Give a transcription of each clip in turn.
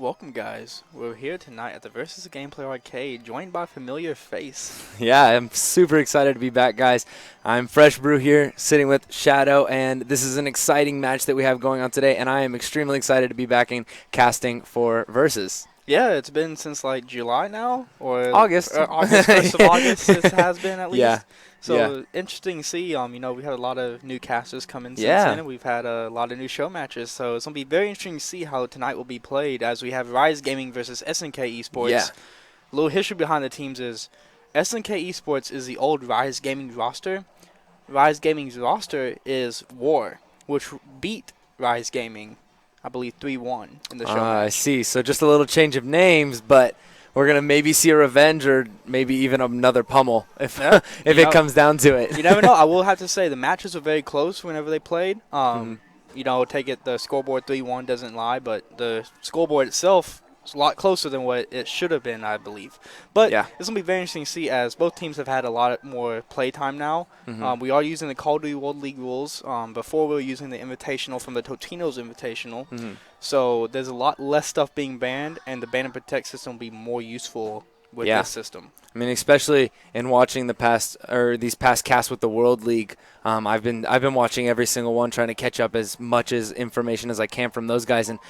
welcome guys. We're here tonight at the Versus Gameplay Arcade, joined by a familiar face. Yeah, I'm super excited to be back, guys. I'm Fresh Brew here, sitting with Shadow, and this is an exciting match that we have going on today, and I am extremely excited to be back in casting for Versus. Yeah, it's been since like July now, or August. August, 1st of August it has been at least. Yeah. So interesting to see. We had a lot of new casters come in since Yeah. then, and we've had a lot of new show matches. So it's gonna be very interesting to see how tonight will be played as we have RIZE Gaming versus SnK eSports. Yeah. A little history behind the teams is SnK eSports is the old RIZE Gaming roster. RIZE Gaming's roster is War, which beat RIZE Gaming, I believe 3-1 in the show match. I see. So just a little change of names, but we're going to maybe see a revenge or maybe even another pummel if it comes down to it. You never know. I will have to say the matches were very close whenever they played. Take it, the scoreboard 3-1 doesn't lie, but the scoreboard itself is a lot closer than what it should have been, I believe. But yeah, this will be very interesting to see as both teams have had a lot more play time now. We are using the Call of Duty World League rules. Before we were using the Invitational from the Totino's Invitational. So there's a lot less stuff being banned, and the ban and protect system will be more useful with this system. I mean, especially in watching these past casts with the World League, I've been watching every single one, trying to catch up as much as information as I can from those guys, and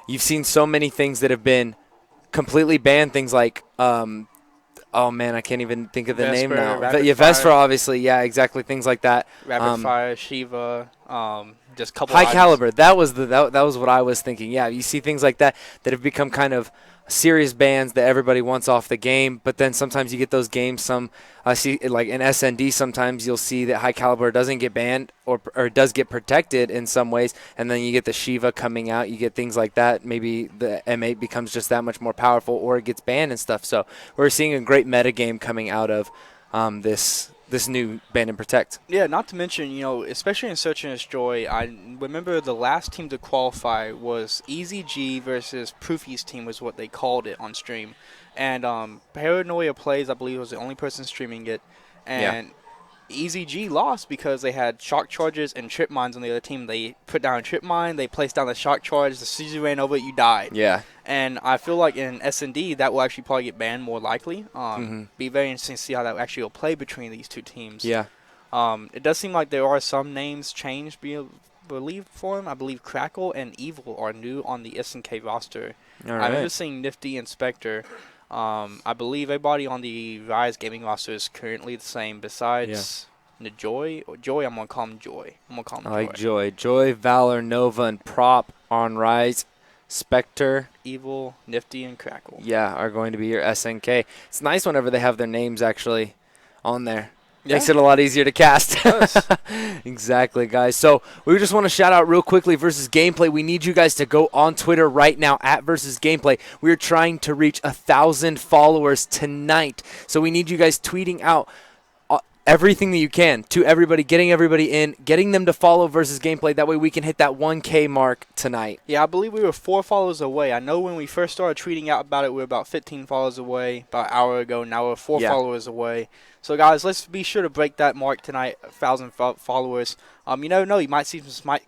you've seen so many things that have been completely banned. Things like, oh man, I can't even think of the name now. Vesper, obviously, yeah, exactly. Things like that. Rapid Fire, Shiva, just a couple. High Caliber. That was what I was thinking. Yeah, you see things like that have become kind of serious bans that everybody wants off the game, but then sometimes you get those games. I see like in SND, sometimes you'll see that High Caliber doesn't get banned or does get protected in some ways, and then you get the Shiva coming out. You get things like that. Maybe the M8 becomes just that much more powerful, or it gets banned and stuff. So we're seeing a great meta game coming out of this new ban and protect. Yeah, not to mention, especially in Search and Destroy, I remember the last team to qualify was EZG versus Proofy's team was what they called it on stream. And Paranoia Plays, I believe, was the only person streaming it. And EZG lost because they had shock charges and trip mines on the other team. They put down a trip mine, they placed down the shock charge, the CZ ran over it, you died. Yeah. And I feel like in S&D, that will actually probably get banned more likely. Be very interesting to see how that actually will play between these two teams. Yeah. It does seem like there are some names changed, believe for him. I believe Crackle and Evil are new on the SnK roster. All right. I remember seeing Nifty and Spectre. I believe everybody on the RIZE Gaming roster is currently the same besides Joy. I'm going to call him Joy. I like Joy. Joy, Valor, Nova, and Prop on RIZE. Spectre, Evil, Nifty, and Crackle. Yeah, are going to be your SnK. It's nice whenever they have their names actually on there. Yeah. Makes it a lot easier to cast. Exactly, guys. So we just want to shout out real quickly Versus Gameplay. We need you guys to go on Twitter right now at Versus Gameplay. We're trying to reach 1,000 followers tonight. So we need you guys tweeting out everything that you can to everybody, getting everybody in, getting them to follow Versus Gameplay. That way we can hit that 1K mark tonight. Yeah, I believe we were 4 followers away. I know when we first started tweeting out about it, we were about 15 followers away about an hour ago. Now we're 4 followers away. So, guys, let's be sure to break that mark tonight, 1,000 followers. You never know. You might see some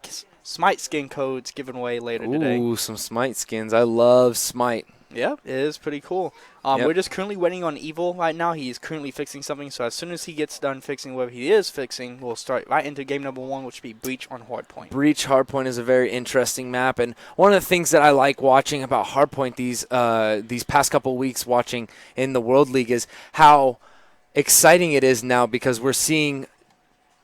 Smite skin codes given away later today. Ooh, some Smite skins. I love Smite. Yep, it is pretty cool. We're just currently waiting on Evil right now. He is currently fixing something, so as soon as he gets done fixing whatever he is fixing, we'll start right into game number 1, which will be Breach on Hardpoint. Breach Hardpoint is a very interesting map, and one of the things that I like watching about Hardpoint these past couple weeks watching in the World League is how exciting it is now, because we're seeing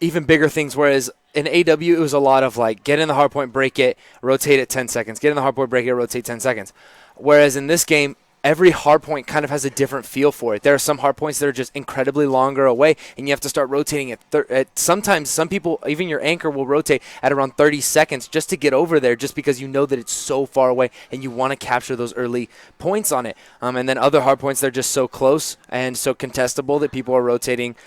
even bigger things, whereas in AW it was a lot of like get in the hardpoint, break it, rotate it 10 seconds, get in the hardpoint, break it, rotate 10 seconds. Whereas in this game, every hardpoint kind of has a different feel for it. There are some hardpoints that are just incredibly longer away, and you have to start rotating at sometimes some people, even your anchor, will rotate at around 30 seconds just to get over there, just because you know that it's so far away and you want to capture those early points on it. And then other hardpoints, they're just so close and so contestable that people are rotating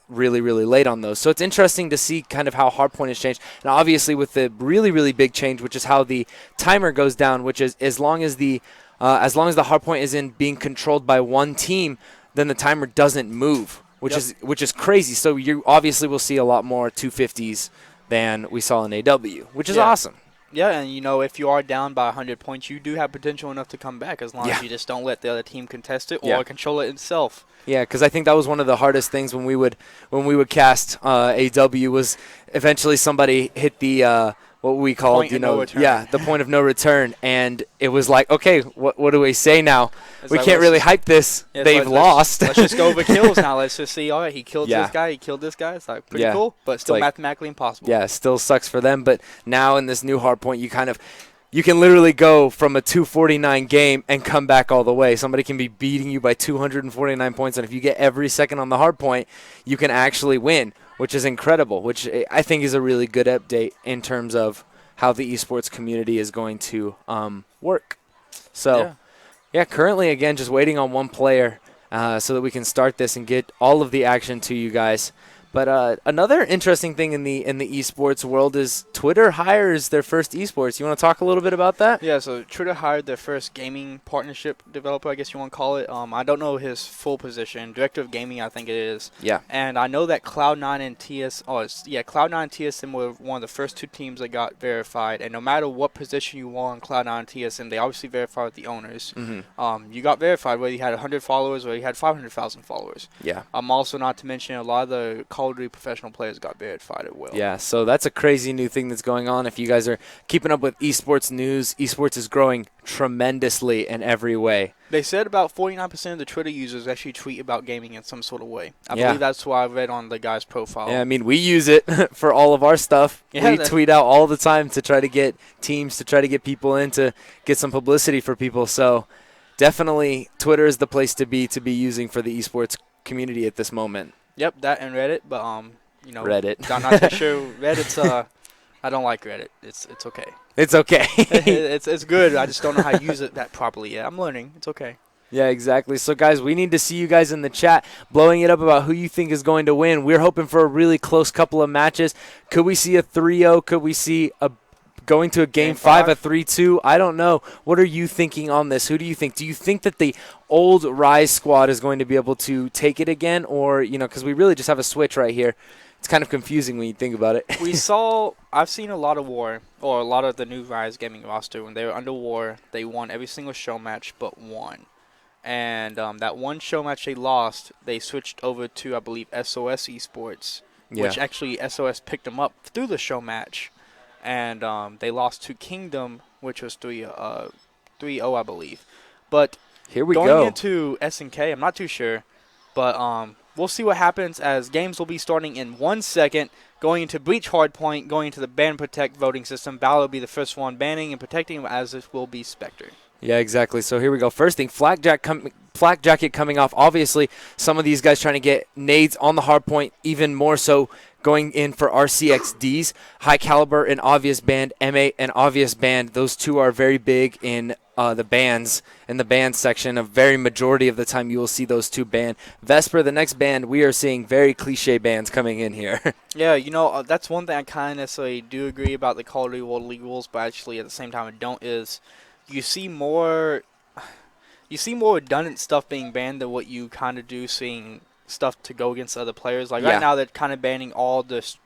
really, really late on those. So it's interesting to see kind of how hardpoint has changed. And obviously with the really, really big change, which is how the timer goes down, which is as long as the hardpoint is in being controlled by one team, then the timer doesn't move, which is crazy. So you obviously will see a lot more 250s than we saw in AW, which is awesome. Yeah, and if you are down by 100 points, you do have potential enough to come back as long Yeah. as you just don't let the other team contest it Yeah. or control it itself. Yeah, because I think that was one of the hardest things when we would cast AW was eventually somebody hit the what we called, Point of no yeah, return. the point of no return, and it was like, okay, what do we say now? It's We like can't really hype this. yeah, They've lost. Let's just go over kills now. Let's just see. All right, he killed Yeah. this guy. He killed this guy. It's like pretty Yeah. cool, but It's still like, mathematically impossible. yeah, still sucks for them. But now in this new hard point, you can literally go from a 249 game and come back all the way. Somebody can be beating you by 249 points, and if you get every second on the hard point, you can actually win, which is incredible, which I think is a really good update in terms of how the esports community is going to work. So, Yeah. yeah, currently, again, just waiting on one player so that we can start this and get all of the action to you guys. But another interesting thing in the esports world is Twitter hires their first esports. You want to talk a little bit about that? Yeah, so Twitter hired their first gaming partnership developer, I guess you want to call it. I don't know his full position. Director of gaming, I think it is. Yeah. And I know that Cloud9 and Cloud9 and TSM were one of the first two teams that got verified. And no matter what position you were on Cloud9 and TSM, they obviously verified with the owners. Mm-hmm. You got verified whether you had 100 followers or you had 500,000 followers. Yeah. Also, not to mention, a lot of the Call of Duty professional players got verified as well. Yeah, so that's a crazy new thing that's going on. If you guys are keeping up with esports news, esports is growing tremendously in every way. They said about 49% of the Twitter users actually tweet about gaming in some sort of way. I Yeah. believe that's what I read on the guy's profile. Yeah, I mean, we use it for all of our stuff. Yeah, we tweet out all the time to try to get teams, to try to get people in, to get some publicity for people. So definitely Twitter is the place to be using for the esports community at this moment. Yep, that and Reddit, but Reddit. I'm not too sure. Reddit's I don't like Reddit. It's okay. It's okay. it's good. I just don't know how to use it that properly yet. I'm learning. It's okay. Yeah, exactly. So, guys, we need to see you guys in the chat blowing it up about who you think is going to win. We're hoping for a really close couple of matches. Could we see a 3-0? Could we see going to a Game 5, a 3-2? I don't know. What are you thinking on this? Who do you think? Do you think that the old RIZE squad is going to be able to take it again? Or, because we really just have a switch right here. It's kind of confusing when you think about it. I've seen a lot of a lot of the new RIZE gaming roster. When they were under war, they won every single show match but one. And that one show match they lost, they switched over to, I believe, SOS eSports, which actually SOS picked them up through the show match. And they lost to Kingdom, which was 3-0, I believe. But here we go. Going into SnK, I'm not too sure. But we'll see what happens as games will be starting in 1 second. Going into Breach Hardpoint, going into the Ban Protect voting system. Valor will be the first one banning and protecting, as it will be Spectre. Yeah, exactly. So here we go. First thing, Flak Jacket coming off. Obviously, some of these guys trying to get nades on the hard point, even more so going in for RCXDs. High Caliber and Obvious Band, M8 and Obvious Band. Those two are very big in the bans, in the band section. A very majority of the time you will see those two banned. Vesper, the next band, we are seeing very cliche bands coming in here. Yeah, that's one thing I kind of necessarily do agree about the Call of Duty World League rules, but actually at the same time I don't, is you see more redundant stuff being banned than what you kind of do seeing stuff to go against other players. Like right now they're kind of banning all this,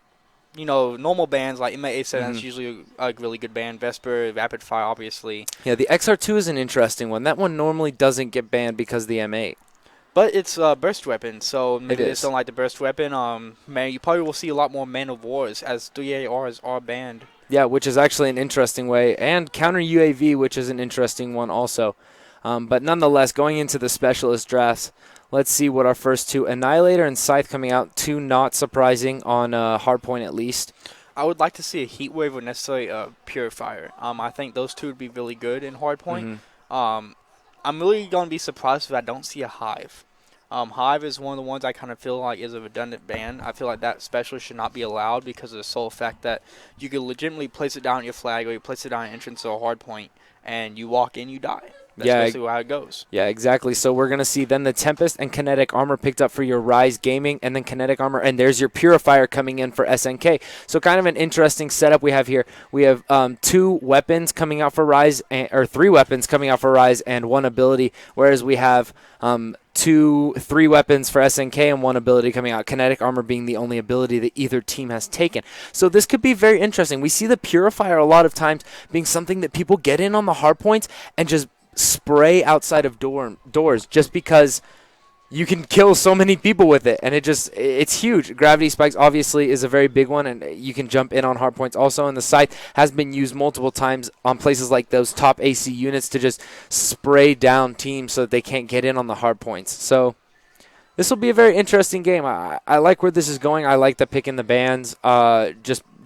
normal bans like M8A7 is usually a really good ban. Vesper, Rapid Fire, obviously. Yeah, the XR2 is an interesting one. That one normally doesn't get banned because of the M8. But it's a burst weapon, so maybe they is. just don't like the burst weapon. You probably will see a lot more Man of Wars as 3ARs are banned. Yeah, which is actually an interesting way. And counter UAV, which is an interesting one also. But nonetheless, going into the specialist drafts, let's see what our first two, Annihilator and Scythe coming out, two not surprising on Hardpoint at least. I would like to see a Heatwave or necessarily a Purifier. I think those two would be really good in Hardpoint. I'm really going to be surprised if I don't see a Hive. Hive is one of the ones I kind of feel like is a redundant ban. I feel like that specialist should not be allowed because of the sole fact that you could legitimately place it down at your flag or you place it down at entrance to a hard point and you walk in, you die. That's basically how it goes. Yeah, exactly. So we're going to see then the Tempest and Kinetic Armor picked up for your RIZE Gaming, and then Kinetic Armor, and there's your Purifier coming in for SNK. So kind of an interesting setup we have here. We have 2 weapons coming out for RIZE, or 3 weapons coming out for RIZE, and 1 ability, whereas we have 3 weapons for SNK and 1 ability coming out. Kinetic Armor being the only ability that either team has taken. So this could be very interesting. We see the Purifier a lot of times being something that people get in on the hard points and just spray outside of doors just because you can kill so many people with it, and it's huge. Gravity spikes obviously is a very big one, and you can jump in on hard points also, and the scythe has been used multiple times on places like those top AC units to just spray down teams so that they can't get in on the hard points. So this will be a very interesting game. I like where this is going. I like the pick in the bands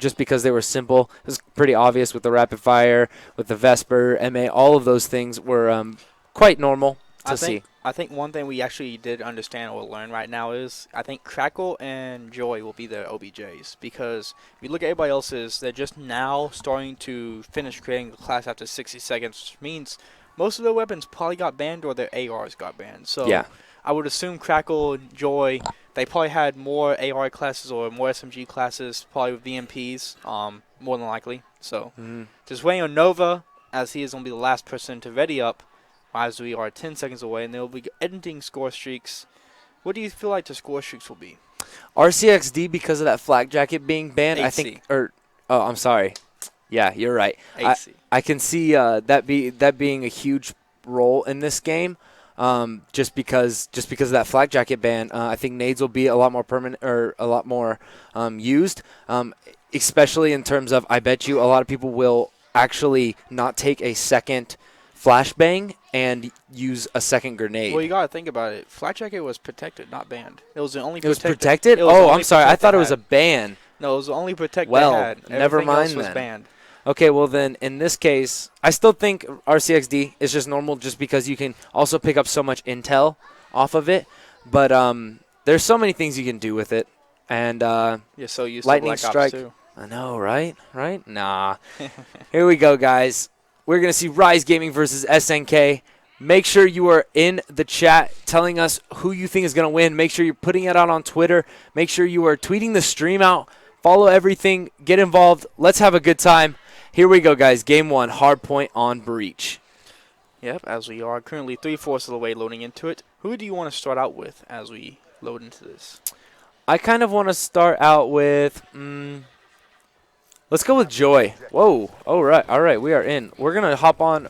just because they were simple. It was pretty obvious with the rapid fire, with the Vesper, MA, all of those things were quite normal to see. I think one thing we actually did understand or learn right now is I think Crackle and Joy will be the OBJs, because if you look at everybody else's, they're just now starting to finish creating the class after 60 seconds, which means most of their weapons probably got banned or their ARs got banned. So yeah. I would assume Crackle and Joy, they probably had more AR classes or more SMG classes, probably with VMPs, more than likely. So just waiting on Nova, as he is going to be the last person to ready up, as we are 10 seconds away, and they'll be ending score streaks. What do you feel like the score streaks will be? RCXD, because of that flak jacket being banned, 8C. I think, I'm sorry. Yeah, you're right. 8C. I can see that being a huge role in this game. Just because of that flak jacket ban, I think nades will be a lot more permanent, or a lot more used, especially in terms of, I bet you a lot of people will actually not take a second flashbang and use a second grenade. Well, you got to think about it. Flak jacket was protected, not banned. It was the only It was protected. protected? Oh, I'm sorry. I thought it was a ban. No, it was the only protect Well, they had. never Everything mind else was then. banned. Okay, well then, in this case, I still think RCXD is just normal just because you can also pick up so much intel off of it. But there's so many things you can do with it. And You're so used Lightning to Black Strike. Ops 2. I know, right? Right? Nah. Here we go, guys. We're going to see RIZE Gaming versus SNK. Make sure you are in the chat telling us who you think is going to win. Make sure you're putting it out on Twitter. Make sure you are tweeting the stream out. Follow everything. Get involved. Let's have a good time. Here we go, guys. Game 1, Hardpoint on Breach. Yep, as we are currently 3/4 of the way loading into it. Who do you want to start out with as we load into this? I kind of want to start out with... let's go with Joy. Whoa. All right. We are in. We're going to hop on...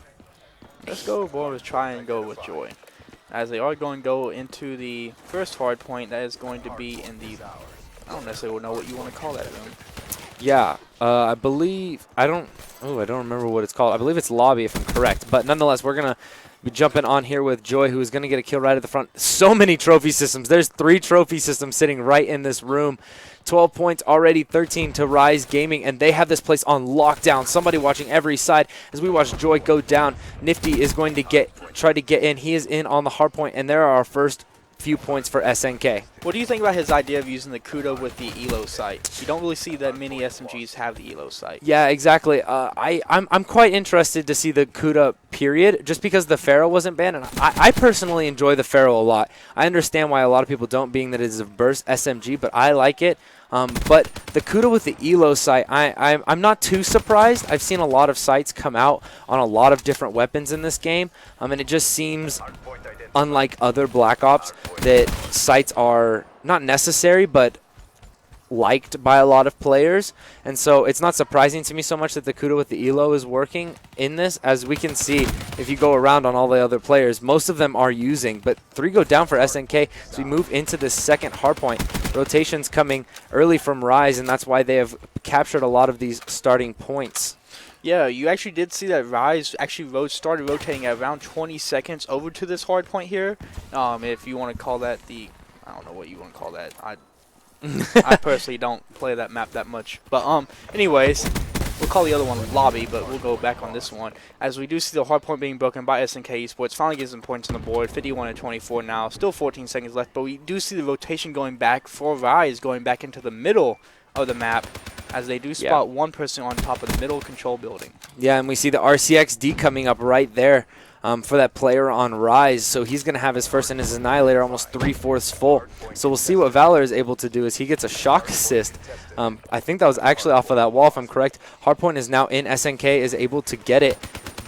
Let's go, boy. Let's try and go with Joy. As they are going to go into the first hard point, that is going to be in the... I don't necessarily know what you want to call that room. Yeah, I believe... I don't remember what it's called. I believe it's lobby, if I'm correct. But nonetheless, we're going to be jumping on here with Joy, who is going to get a kill right at the front. So many trophy systems. There's 3 trophy systems sitting right in this room. 12 points already, 13 to RIZE Gaming, and they have this place on lockdown. Somebody watching every side as we watch Joy go down. Nifty is going to try to get in. He is in on the hard point, and there are our first few points for SNK. What do you think about his idea of using the CUDA with the ELO sight? You don't really see that many SMGs have the ELO sight. Yeah, exactly. I'm quite interested to see the CUDA period, just because the Pharaoh wasn't banned, and I personally enjoy the Pharaoh a lot. I understand why a lot of people don't, being that it is a burst SMG, but I like it. But the CUDA with the ELO sight, I'm not too surprised. I've seen a lot of sights come out on a lot of different weapons in this game, and it just seems, unlike other Black Ops, that sights are not necessary, but liked by a lot of players. And so it's not surprising to me so much that the CUDA with the ELO is working in this. As we can see, if you go around on all the other players, most of them are using, but 3 go down for SNK. So we move into the second hardpoint. Rotations coming early from RIZE, and that's why they have captured a lot of these starting points. Yeah, you actually did see that RIZE actually started rotating at around 20 seconds over to this hard point here. If you want to call that the... I don't know what you want to call that. I personally don't play that map that much. But anyways, we'll call the other one lobby, but we'll go back on this one. As we do see the hard point being broken by SnK eSports, finally gives them points on the board, 51 and 24 now. Still 14 seconds left, but we do see the rotation going back for RIZE, going back into the middle of the map, as they do spot one person on top of the middle control building. Yeah, and we see the RCXD coming up right there. for that player on RIZE. So he's going to have his first in his Annihilator almost 3/4 full. So we'll see what Valor is able to do as he gets a shock assist. I think that was actually off of that wall, if I'm correct. Hardpoint is now in. SNK is able to get it,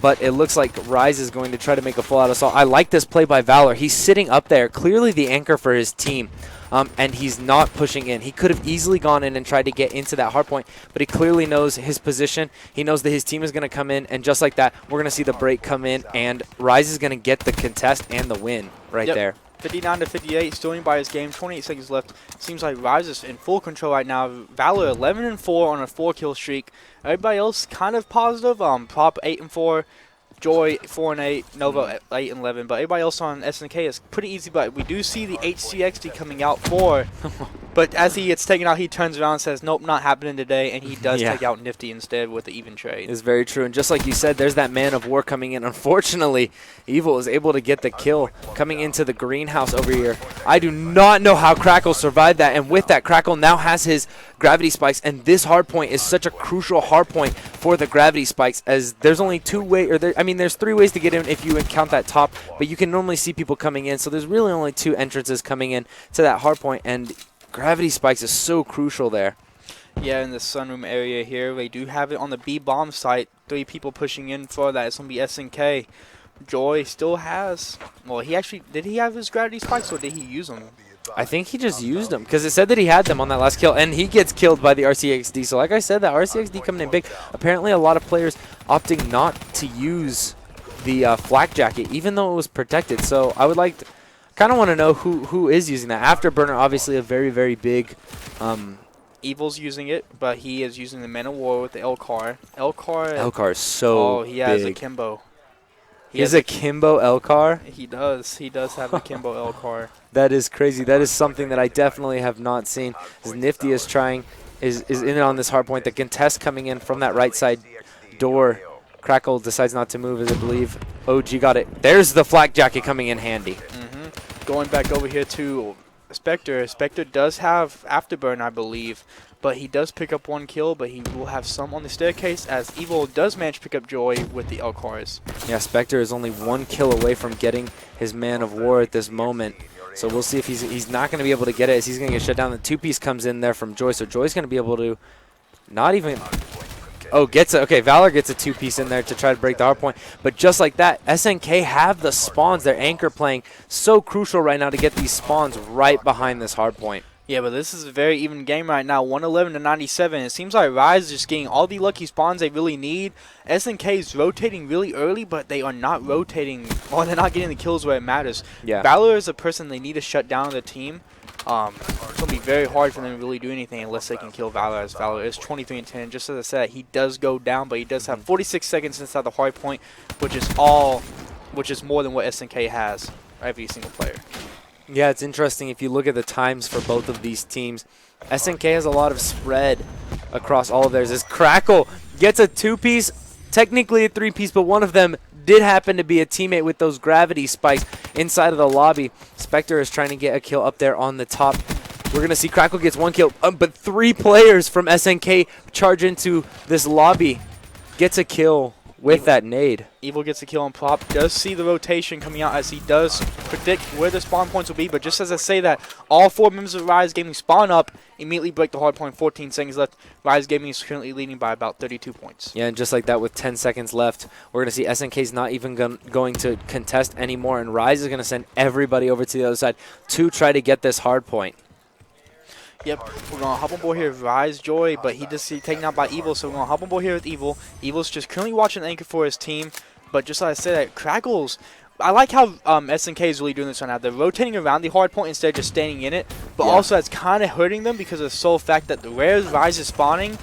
but it looks like RIZE is going to try to make a full-out assault. I like this play by Valor. He's sitting up there, clearly the anchor for his team, and he's not pushing in. He could have easily gone in and tried to get into that hardpoint, but he clearly knows his position. He knows that his team is going to come in, and just like that, we're going to see the break come in, and RIZE is going to get the contest and the win right there. 59 to 58, still in by his game. 28 seconds left. Seems like RIZE is in full control right now. Valor 11 and 4 on a 4-kill streak. Everybody else kind of positive. Prop 8 and 4. Joy 4 and 8, Nova 8 and 11, but everybody else on SNK is pretty easy. But we do see the HCXD coming out for, but as he gets taken out, he turns around and says, "Nope, not happening today," and he does take out Nifty instead with the even trade. It's very true, and just like you said, there's that Man of War coming in. Unfortunately, Evil is able to get the kill coming into the greenhouse over here. I do not know how Crackle survived that, and with that, Crackle now has his gravity spikes, and this hardpoint is such a crucial hardpoint for the gravity spikes, as there's only there's 3 ways to get in if you count that top, but you can normally see people coming in, so there's really only 2 entrances coming in to that hardpoint, and gravity spikes is so crucial there. Yeah, in the sunroom area here, they do have it on the B bomb site. 3 people pushing in for that. It's going to be SNK. Joy still has, well, did he have his gravity spikes or did he use them? I think he just used them because it said that he had them on that last kill, and he gets killed by the RCXD. So like I said, that RCXD coming in big. Apparently a lot of players opting not to use the flak jacket, even though it was protected. So I would kind of want to know who is using that. Afterburner, obviously a very, very big. Evil's using it, but he is using the Man of War with the L-Car. L-Car is so he has big. a Kimbo. He has a Kimbo L-Car? He does. He does have a Kimbo L-Car. That is crazy. That is something that I definitely have not seen. As Nifty is in on this hard point. The contest coming in from that right side door. Crackle decides not to move, as I believe OG got it. There's the flak jacket coming in handy. Going back over here to Spectre. Spectre does have Afterburn, I believe, but he does pick up 1 kill, but he will have some on the staircase, as Evil does manage to pick up Joy with the L-Cars. Yeah, Spectre is only 1 kill away from getting his Man of War at this moment. So we'll see if he's not going to be able to get it, as he's going to get shut down. The 2-piece comes in there from Joy, so Joy's going to be able to not even... Oh, gets it. Okay, Valor gets a 2-piece in there to try to break the hard point. But just like that, SNK have the spawns. Their anchor playing so crucial right now to get these spawns right behind this hard point. Yeah, but this is a very even game right now, 111 to 97. It seems like RIZE is just getting all the lucky spawns they really need. SNK is rotating really early, but they are not rotating, or they're not getting the kills where it matters. Yeah. Valor is a person they need to shut down the team. It's going to be very hard for them to really do anything unless they can kill Valor, as Valor is 23 and 10. Just as I said, he does go down, but he does have 46 seconds inside the hard point, which is more than what SNK has, every single player. Yeah, it's interesting if you look at the times for both of these teams. SNK has a lot of spread across all of theirs. As Crackle gets a 2-piece, technically a 3-piece, but one of them did happen to be a teammate with those gravity spikes inside of the lobby. Spectre is trying to get a kill up there on the top. We're going to see Crackle gets 1 kill, but 3 players from SNK charge into this lobby. Gets a kill with that nade. Evil gets a kill on Prop. Does see the rotation coming out, as he does predict where the spawn points will be. But just as I say that, all 4 members of RIZE Gaming spawn up, immediately break the hard point. 14 seconds left. RIZE Gaming is currently leading by about 32 points. Yeah, and just like that, with 10 seconds left, we're going to see SNK's not even going to contest anymore, and RIZE is going to send everybody over to the other side to try to get this hard point. Yep, we're going to hop on board here with RIZE Joy, but he just taken out by Evil, so we're going to hop on board here with Evil. Evil's just currently watching the anchor for his team, but just like I said, Crackles, I like how SNK is really doing this right now. They're rotating around the hard point instead of just standing in it, but also that's kind of hurting them because of the sole fact that where RIZE is spawning,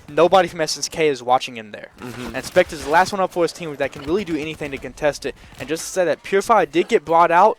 nobody from SNK is watching in there. And Spectre's the last one up for his team that can really do anything to contest it. And just to say that Purify did get brought out,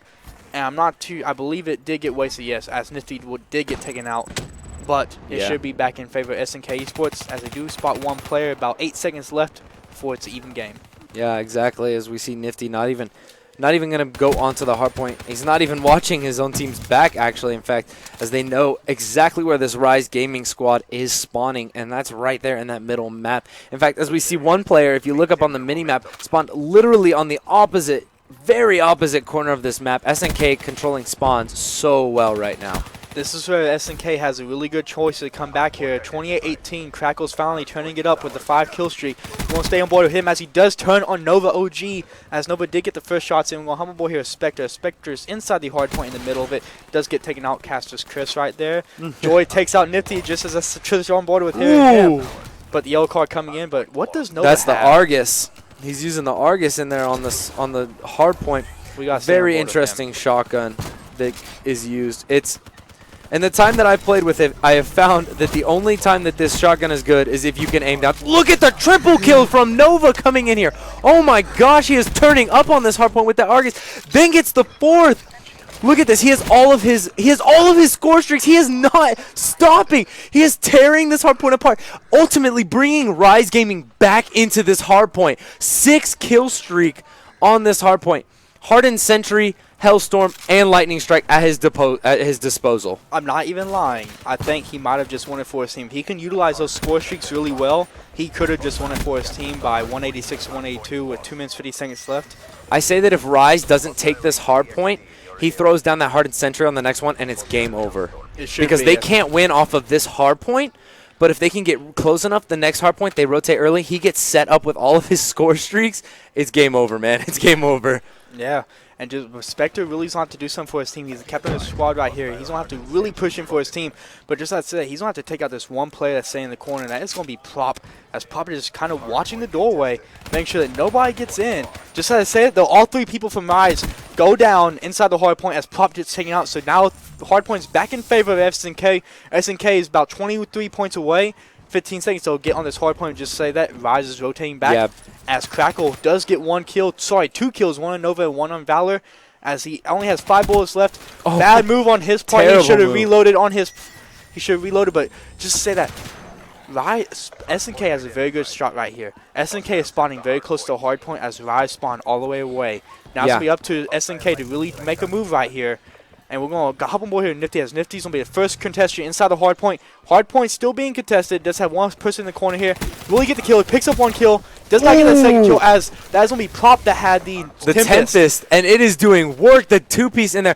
and I believe it did get wasted, yes, as Nifty did get taken out. But it should be back in favor of SnK eSports, as they do spot 1 player, about 8 seconds left before it's an even game. Yeah, exactly, as we see Nifty not even Not even going to go onto the hard point. He's not even watching his own team's back, actually, in fact, as they know exactly where this RIZE gaming squad is spawning, and that's right there in that middle map. In fact, as we see one player, if you look up on the mini-map, spawned literally on the opposite, very opposite corner of this map. SnK controlling spawns so well right now. This is where SnK has a really good choice to come back here. 28-18, Crackle's finally turning it up with the 5-kill streak. We want to stay on board with him as he does turn on Nova OG, as Nova did get the first shots in. We're going to humble board here with Spectre. Spectre's inside the hard point in the middle of it. Does get taken out, Caster's Chris right there. Joy takes out Nifty just as Trish on board with him. But the yellow card coming in, but what does Nova That's have? the Argus. He's using the Argus in there on the hard point. We got very interesting shotgun that is used. And the time that I've played with it, I have found that the only time that this shotgun is good is if you can aim down. Look at the triple kill from Nova coming in here. Oh my gosh, he is turning up on this hardpoint with the Argus. Then gets the 4th. Look at this. He has all of his score streaks. He is not stopping. He is tearing this hardpoint apart, ultimately bringing RIZE Gaming back into this hardpoint. 6 kill streak on this hardpoint. Hardened Sentry, Hellstorm, and Lightning Strike at his disposal. I'm not even lying. I think he might have just won it for his team. He can utilize those score streaks really well. He could have just won it for his team by 186-182 with 2 minutes 50 seconds left. I say that if RIZE doesn't take this hard point, he throws down that Hardened Sentry on the next one, and it's game over. It should because be, they can't win off of this hard point. But if they can get close enough, the next hard point, they rotate early. He gets set up with all of his score streaks. It's game over, man. It's game over. Yeah, and just Spectre really going to have to do something for his team. He's the captain of the squad right here. He's going to have to really push him for his team. But just like I said, he's going to have to take out this one player that's staying in the corner. And that is going to be Prop, as Prop is just kind of watching the doorway, making sure that nobody gets in. Just like I said, though, all 3 people from RIZE go down inside the hard point as Prop gets taken out. So now the hard point is back in favor of SnK. SnK is about 23 points away. 15 seconds to get on this hard point and just say that RIZE is rotating back as Crackle does get 1 kill. Sorry, 2 kills, 1 on Nova and 1 on Valor, as he only has 5 bullets left. Oh, bad move on his part. He should have reloaded on his. He should have reloaded, but just to say that SnK has a very good shot right here. SnK is spawning very close to the hard point as RIZE spawn all the way away. Now it's going to be up to SnK to really make a move right here. And we're going to hop on board here with Nifty, as Nifty's going to be the first contestant inside the hard point. Hard point still being contested. Does have one person in the corner here. Really get the kill. He picks up 1 kill. Does not get the second kill, as that is going to be Prop that had the Tempest. And it is doing work. The 2-piece in there.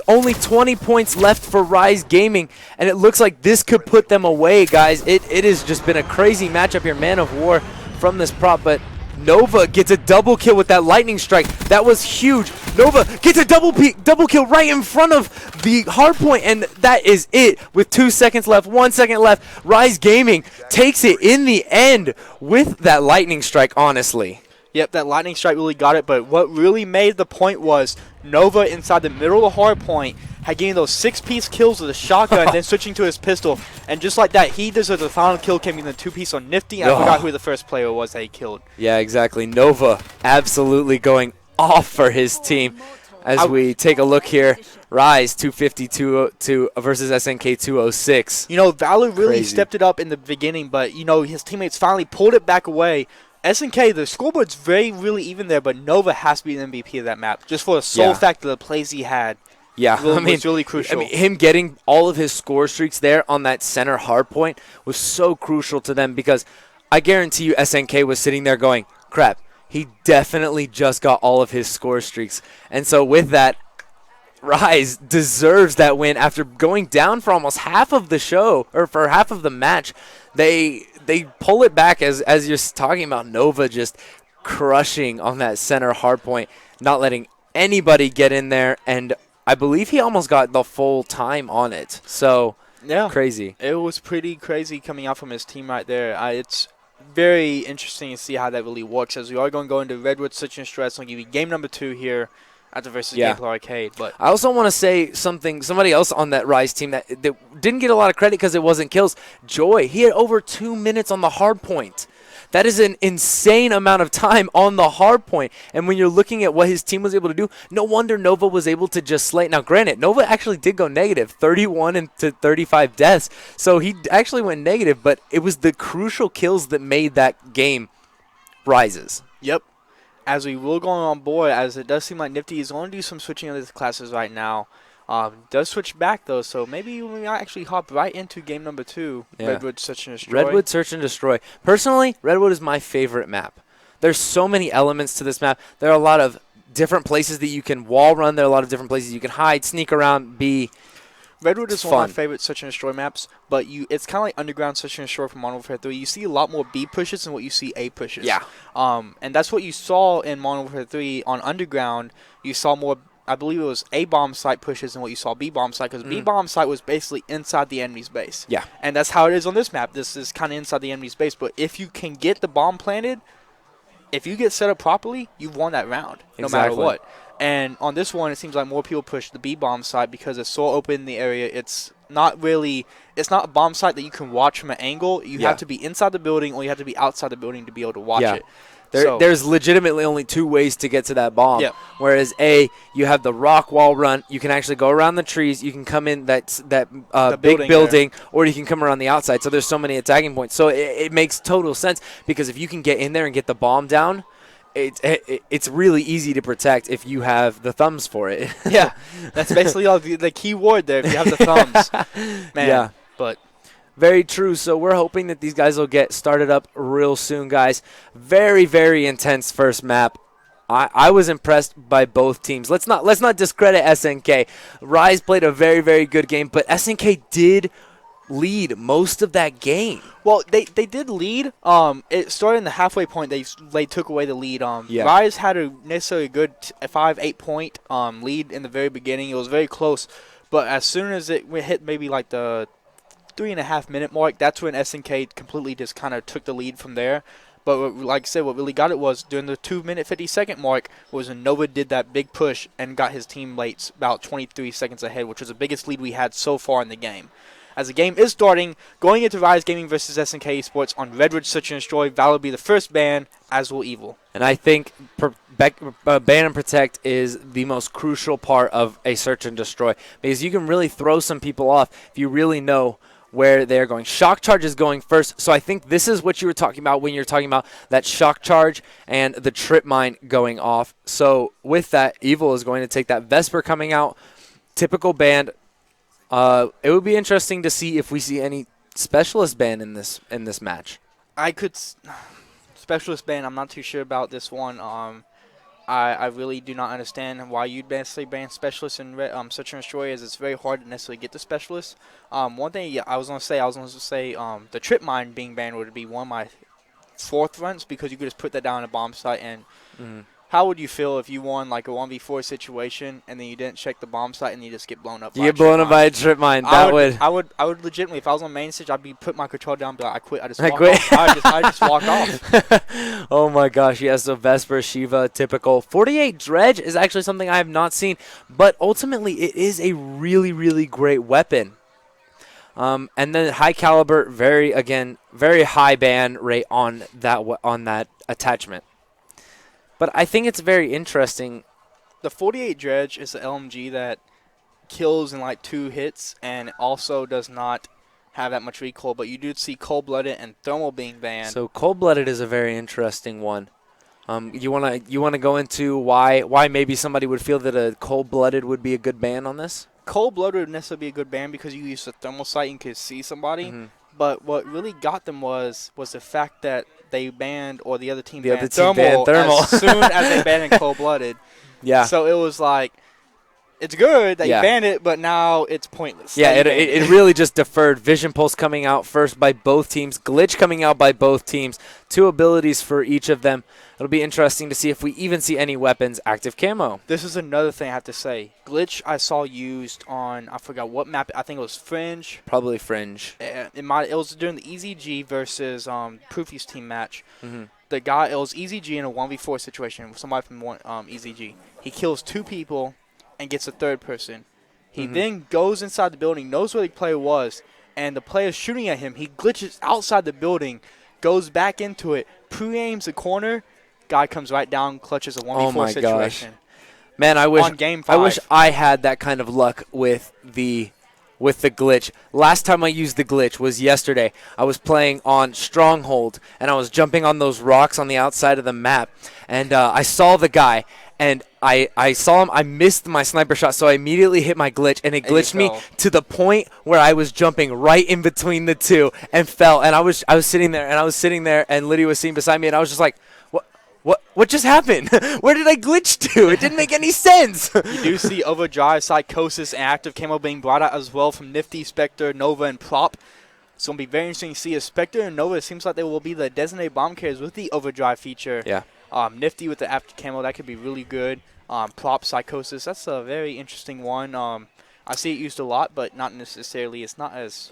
Only 20 points left for RIZE Gaming. And it looks like this could put them away, guys. It has just been a crazy matchup here. Man of War from this Prop, but Nova gets a double kill with that lightning strike. That was huge. Nova gets a double kill right in front of the hard point, and that is it. With 2 seconds left, 1 second left, RIZE Gaming takes it in the end with that lightning strike, honestly. Yep, that lightning strike really got it, but what really made the point was Nova inside the middle of the hard point had gained those 6-piece kills with a shotgun, then switching to his pistol. And just like that, he deserves the final kill, came in the 2-piece on Nifty. I forgot who the first player was that he killed. Yeah, exactly. Nova absolutely going off for his team. As we take a look here, RIZE 252 versus SnK 206. You know, Valor really stepped it up in the beginning, but, you know, his teammates finally pulled it back away. SnK, the scoreboard's really even there, but Nova has to be the MVP of that map, just for the sole fact of the plays he had. Yeah, was really crucial. I mean, him getting all of his score streaks there on that center hard point was so crucial to them, because I guarantee you SnK was sitting there going, crap, he definitely just got all of his score streaks. And so with that, RIZE deserves that win after going down for almost half of the show, or for half of the match. They pull it back, as you're talking about Nova just crushing on that center hard point, not letting anybody get in there, and I believe he almost got the full time on it. So, yeah, crazy. It was pretty crazy coming out from his team right there. It's very interesting to see how that really works, as we are going to go into Redwood Switch and Stress. I'll give you game number 2 here at the versus Gameplay Arcade. But I also want to say somebody else on that RIZE team that didn't get a lot of credit because it wasn't kills. Joy, he had over 2 minutes on the hard point. That is an insane amount of time on the hard point. And when you're looking at what his team was able to do, no wonder Nova was able to just slay. Now, granted, Nova actually did go negative, 31 to 35 deaths. So he actually went negative, but it was the crucial kills that made that game RIZE's. Yep. as we will go on board, as it does seem like Nifty is going to do some switching of these classes right now. Does switch back though, so maybe we might actually hop right into game number 2, Yeah. Redwood Search and Destroy. Redwood Search and Destroy. Personally, Redwood is my favorite map. There's so many elements to this map. There are a lot of different places that you can wall run. There are a lot of different places you can hide, sneak around, be. Redwood is It's one of my fun. favorite Search and Destroy maps, but it's kind of like Underground Search and Destroy from Modern Warfare 3. You see a lot more B pushes than what you see A pushes. Yeah. And that's what you saw in Modern Warfare 3 on Underground. You saw more, I believe it was A bomb site pushes than what you saw B bomb site, because B bomb site was basically inside the enemy's base. Yeah. And that's how it is on this map. This is kind of inside the enemy's base, but if you can get the bomb planted, if you get set up properly, you've won that round, no matter Exactly. what. And on this one, it seems like more people push the B bomb site because it's so open in the area. It's not a bomb site that you can watch from an angle. You have to be inside the building, or you have to be outside the building to be able to watch it. There's legitimately only 2 ways to get to that bomb. Yep. Whereas A, you have the rock wall run. You can actually go around the trees. You can come in that big building, or you can come around the outside. So there's so many attacking points. So it makes total sense, because if you can get in there and get the bomb down, it's really easy to protect if you have the thumbs for it. Yeah, that's basically all the key word there. If you have the thumbs, man. Yeah. But very true. So we're hoping that these guys will get started up real soon, guys. Very, very intense first map. I was impressed by both teams. Let's not discredit SNK. RIZE played a very, very good game, but SNK did lead most of that game. Well, they did lead. It started in the halfway point. They took away the lead. Yeah. RIZE had a necessarily good 5-8 point lead in the very beginning. It was very close, but as soon as it hit maybe like the 3.5 minute mark, that's when SNK completely just kind of took the lead from there. But like I said, what really got it was during the 2-minute 50-second mark was when Nova did that big push and got his teammates about 23 seconds ahead, which was the biggest lead we had so far in the game. As the game is starting, going into RIZE Gaming versus SnK eSports on Redwood Search and Destroy, Val will be the first ban, as will Evil. And I think ban and protect is the most crucial part of a search and destroy, because you can really throw some people off if you really know where they're going. Shock charge is going first, so I think this is what you were talking about when you're talking about that shock charge and the trip mine going off. So with that, Evil is going to take that Vesper coming out, typical band. It would be interesting to see if we see any specialist ban in this match. Specialist ban, I'm not too sure about this one. I really do not understand why you'd necessarily ban specialists in Search and Destroy, as it's very hard to necessarily get the specialists. One thing I was going to say, the trip mine being banned would be one of my forefronts, because you could just put that down on a bomb site. And how would you feel if you won like a 1v4 situation and then you didn't check the bomb site and you just get blown up? You get blown up by a trip mine. I would legitimately, if I was on main stage, I'd be put my control down, and be like, I quit. I just walk off. Oh my gosh, yes. So Vesper, Shiva, typical 48 dredge is actually something I have not seen, but ultimately it is a really, really great weapon. And then high caliber, very high ban rate on that attachment. But I think it's very interesting. The 48 dredge is the LMG that kills in like 2 hits and also does not have that much recoil, but you do see cold-blooded and thermal being banned. So cold-blooded is a very interesting one. You wanna go into why maybe somebody would feel that a cold-blooded would be a good ban on this? Cold-blooded would necessarily be a good ban because you use the thermal sight and could see somebody. But what really got them was the fact that they banned, or the other team banned thermal as soon as they banned cold-blooded. Yeah. So it was like, it's good that you banned it, but now it's pointless. Yeah, it really just deferred. Vision Pulse coming out first by both teams. Glitch coming out by both teams. 2 abilities for each of them. It'll be interesting to see if we even see any weapons active camo. This is another thing I have to say. Glitch I saw used on, I forgot what map. I think it was Fringe. Probably Fringe. It was during the EZG versus Proofy's team match. It was EZG in a 1v4 situation with somebody from EZG. He kills 2 people and gets a 3rd person. He then goes inside the building, knows where the player was, and the player's shooting at him. He glitches outside the building, goes back into it, pre-aims the corner. Guy comes right down, clutches a 1v4 situation. Man, I wish on game 5. I wish I had that kind of luck with the with the glitch. Last time I used the glitch was yesterday. I was playing on Stronghold, and I was jumping on those rocks on the outside of the map, and I saw the guy, and I saw him. I missed my sniper shot, so I immediately hit my glitch, and it glitched me to the point where I was jumping right in between the two and fell. And I was sitting there, and Lydia was sitting beside me, and I was just like, what just happened? Where did I glitch to? It didn't make any sense. You do see Overdrive, Psychosis, and Active Camo being brought out as well from Nifty, Spectre, Nova, and Prop. It's going to be very interesting to see if Spectre and Nova, it seems like they will be the designated bomb carriers with the Overdrive feature. Yeah. Nifty with the Active Camo, that could be really good. Prop, Psychosis, that's a very interesting one. I see it used a lot, but not necessarily. It's not as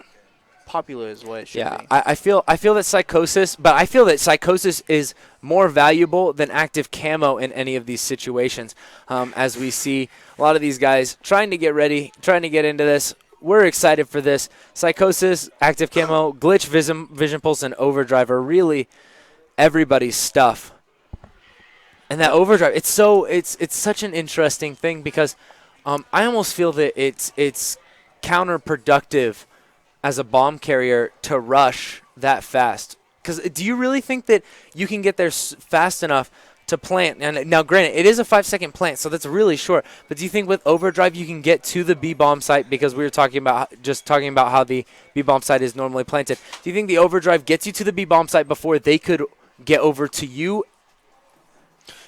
popular as what it should be. I feel that Psychosis is more valuable than Active Camo in any of these situations, as we see a lot of these guys trying to get ready, trying to get into this. We're excited for this. Psychosis, Active Camo, Glitch, Vision Pulse, and Overdrive are really everybody's stuff. And that Overdrive, it's such an interesting thing because I almost feel that it's counterproductive as a bomb carrier to rush that fast. Because do you really think that you can get there fast enough to plant? And now, granted, it is a 5-second plant, so that's really short. But do you think with Overdrive you can get to the B bomb site? Because we were talking about how the B bomb site is normally planted. Do you think the Overdrive gets you to the B bomb site before they could get over to you?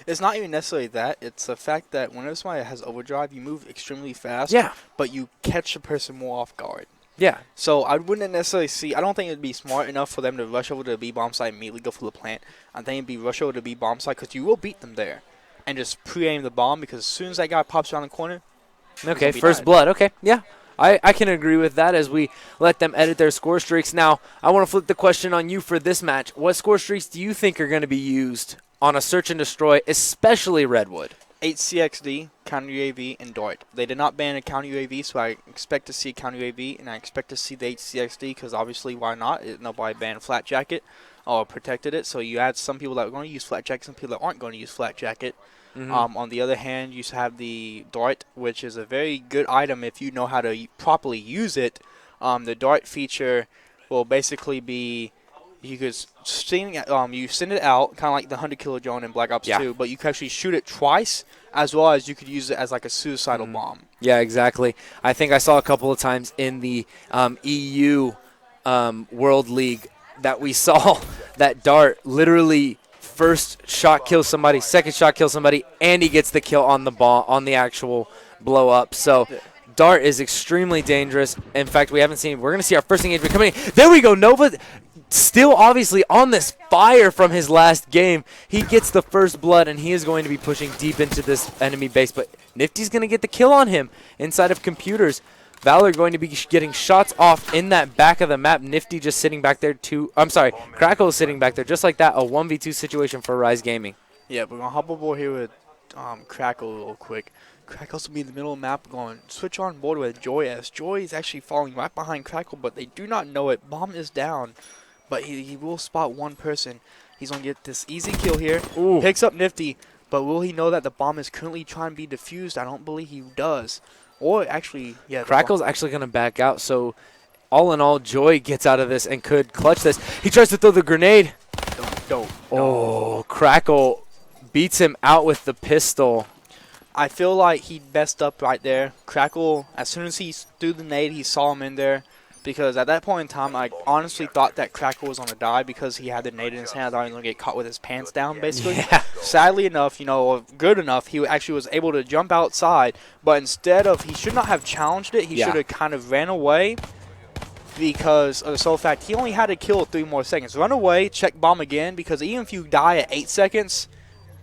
It's not even necessarily that. It's the fact that whenever somebody has Overdrive, you move extremely fast. Yeah. But you catch the person more off guard. Yeah. So I wouldn't necessarily see. I don't think it would be smart enough for them to rush over to the B bomb site and immediately go for the plant. I think it'd be rush over to the B bomb site because you will beat them there, and just pre-aim the bomb because as soon as that guy pops around the corner. Okay, first blood. Okay, yeah. I can agree with that as we let them edit their score streaks. Now, I want to flip the question on you for this match. What score streaks do you think are going to be used on a search and destroy, especially Redwood? 8CXD, counter UAV, and Dart. They did not ban a counter UAV, so I expect to see counter UAV, and I expect to see the 8CXD because obviously, why not? Nobody banned Flat Jacket or protected it, so you had some people that were going to use Flat Jacket, some people that aren't going to use Flat Jacket. On the other hand, you have the Dart, which is a very good item if you know how to properly use it. The Dart feature will basically be you could send it out, kind of like the 100 kilo drone in Black Ops 2, but you can actually shoot it twice, as well as you could use it as like a suicidal bomb. Yeah, exactly. I think I saw a couple of times in the EU World League that we saw that Dart literally first shot kills somebody, second shot kills somebody, and he gets the kill on the ball on the actual blow up. So Dart is extremely dangerous. In fact, we haven't seen. We're going to see our first engagement coming in. There we go. Nova still obviously on this fire from his last game. He gets the first blood, and he is going to be pushing deep into this enemy base. But Nifty's going to get the kill on him inside of computers. Valor going to be getting shots off in that back of the map. Nifty just sitting back there too. I'm sorry, Crackle is sitting back there just like that. A 1v2 situation for RIZE Gaming. Yeah, we're going to hop aboard here with Crackle real quick. Crackle's going to be in the middle of the map going switch on board with Joy as Joy is actually falling right behind Crackle, but they do not know it. Bomb is down, but he will spot one person. He's going to get this easy kill here. Ooh. Picks up Nifty, but will he know that the bomb is currently trying to be defused? I don't believe he does. Or actually, yeah. Crackle's actually going to back out, so all in all, Joy gets out of this and could clutch this. He tries to throw the grenade. Don't. Oh, Crackle beats him out with the pistol. I feel like he messed up right there. Crackle, as soon as he threw the nade, he saw him in there. Because at that point in time, I honestly thought that Crackle was going to die because he had the nade in his hand. I thought he was going to get caught with his pants down, basically. Yeah. Sadly enough, good enough, he actually was able to jump outside. But instead of, he should not have challenged it. He should have kind of ran away because of the sole fact he only had to kill 3 more seconds. Run away, check bomb again, because even if you die at 8 seconds,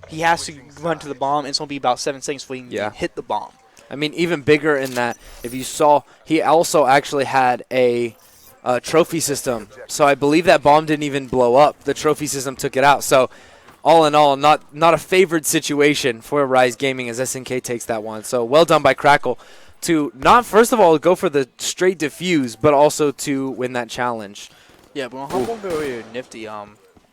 he has to run to the bomb. It's going to be about 7 seconds before he can hit the bomb. I mean, even bigger in that, if you saw, he also actually had a trophy system. So I believe that bomb didn't even blow up. The trophy system took it out. So all in all, not a favored situation for RIZE Gaming as SNK takes that one. So well done by Crackle to not, first of all, go for the straight defuse, but also to win that challenge. Yeah, but hop over here, Nifty.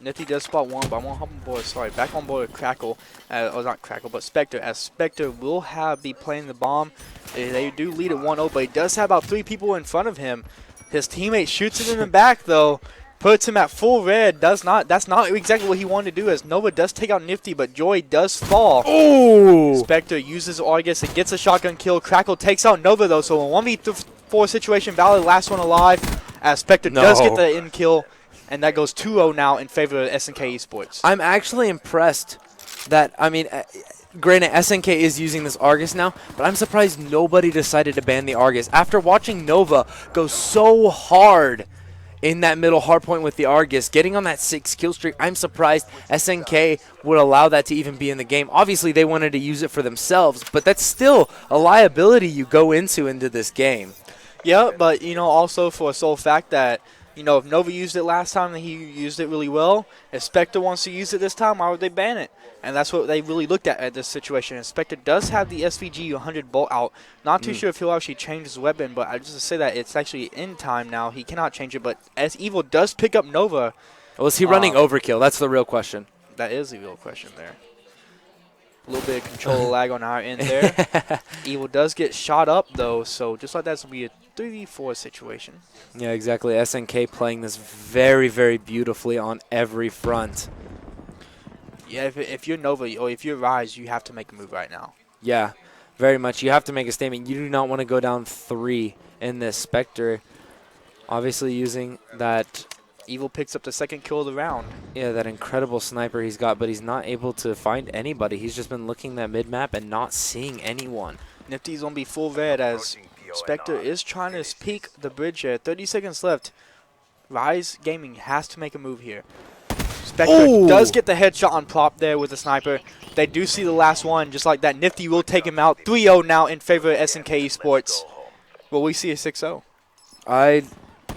Nifty does spot one, but I want to hop on board. Sorry, back on board with Crackle. Or not Crackle, but Spectre. As Spectre will be playing the bomb. They do lead at 1-0, but he does have about 3 people in front of him. His teammate shoots it in the back, though. Puts him at full red. That's not exactly what he wanted to do, as Nova does take out Nifty, but Joy does fall. Ooh! Spectre uses Argus and gets a shotgun kill. Crackle takes out Nova, though, so a 1v4 situation. Valor last one alive, as Spectre does get the end kill, and that goes 2-0 now in favor of SnK eSports. I'm actually impressed that, I mean, granted, SnK is using this Argus now, but I'm surprised nobody decided to ban the Argus. After watching Nova go so hard in that middle hard point with the Argus, getting on that 6 kill streak, I'm surprised SnK would allow that to even be in the game. Obviously, they wanted to use it for themselves, but that's still a liability you go into this game. Yeah, but, also for a sole fact that, if Nova used it last time, then he used it really well. If Spectre wants to use it this time, why would they ban it? And that's what they really looked at this situation. And Spectre does have the SVG 100 bolt out. Not too sure if he'll actually change his weapon, but I just say that it's actually in time now. He cannot change it, but as Evil does pick up Nova. Was he running overkill? That's the real question. That is the real question there. A little bit of control lag on our end there. Evil does get shot up, though, so just like that's going to be a 3v4 situation. Yeah, exactly. SnK playing this very, very beautifully on every front. Yeah, if you're Nova or if you're RIZE, you have to make a move right now. Yeah, very much. You have to make a statement. You do not want to go down 3 in this. Spectre obviously using that. Evil picks up the 2nd kill of the round. Yeah, that incredible sniper he's got, but he's not able to find anybody. He's just been looking that mid-map and not seeing anyone. Nifty's going to be full red as Spectre is trying to peek the bridge here. 30 seconds left. RIZE Gaming has to make a move here. Spectre does get the headshot on Prop there with the sniper. They do see the last one. Just like that, Nifty will take him out. 3-0 now in favor of SnK eSports. Will we see a 6-0?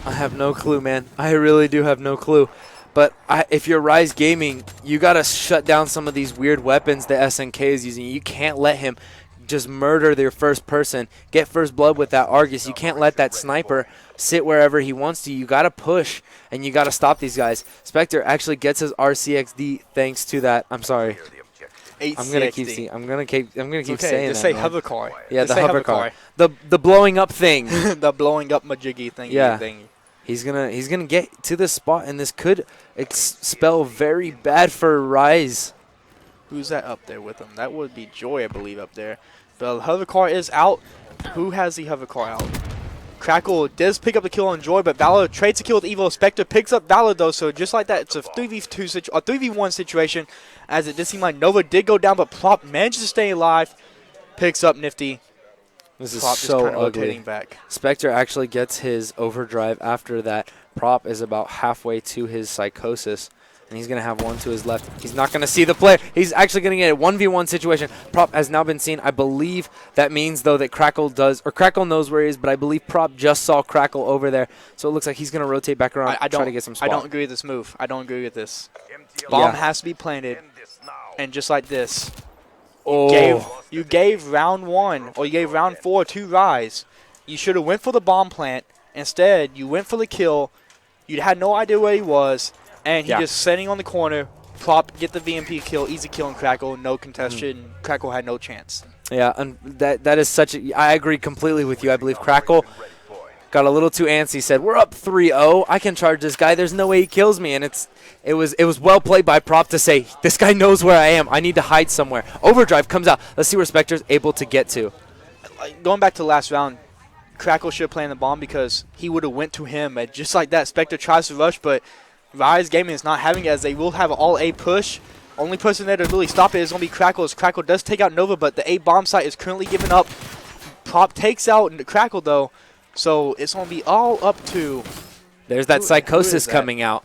I have no clue, man. I really do have no clue. But if you're RIZE Gaming, you got to shut down some of these weird weapons that SnK is using. You can't let him just murder their first person, get first blood with that Argus. You can't let that sniper sit wherever he wants to. You got to push, and you got to stop these guys. Spectre actually gets his RCXD thanks to that. I'm sorry. I'm gonna keep saying just that. Say hover car. Yeah, the hover car. The blowing up thing. The blowing up majiggy thing. Yeah. He's gonna get to this spot, and this could spell very bad for RIZE. Who's that up there with him? That would be Joy, I believe, up there. The hover car is out. Who has the hover car out? Crackle does pick up the kill on Joy, but Valor trades the kill with Evil. Spectre picks up Valor, though, so just like that, it's a 3v1 situation, as it did seem like Nova did go down, but Plop managed to stay alive, picks up Nifty. This is Prop so just ugly. rotating back. Spectre actually gets his overdrive after that. Prop is about halfway to his psychosis, and he's going to have one to his left. He's not going to see the player. He's actually going to get a 1v1 situation. Prop has now been seen. I believe that means, though, that Crackle knows where he is, but I believe Prop just saw Crackle over there. So it looks like he's going to rotate back around and try to get some spot. I don't agree with this move. I don't agree with this. Bomb has to be planted, and just like this. You gave round 1, or you gave round 4 to RIZE. You should have went for the bomb plant. Instead, you went for the kill. You had no idea where he was. And he just sitting on the corner, Prop, get the VMP kill, easy kill on Crackle, no contested. Crackle had no chance. Yeah, and that is such a – I agree completely with you. I believe Crackle got a little too antsy, said, we're up 3-0. I can charge this guy. There's no way he kills me. And it was well played by Prop to say, this guy knows where I am. I need to hide somewhere. Overdrive comes out. Let's see where Spectre's able to get to. Going back to the last round, Crackle should have played the bomb because he would have went to him. And just like that, Spectre tries to rush, but RIZE Gaming is not having it, as they will have an all-A push. Only person there to really stop it is going to be Crackle, as Crackle does take out Nova, but the A bomb site is currently given up. Prop takes out Crackle, though, so it's going to be all up to... There's that psychosis coming out,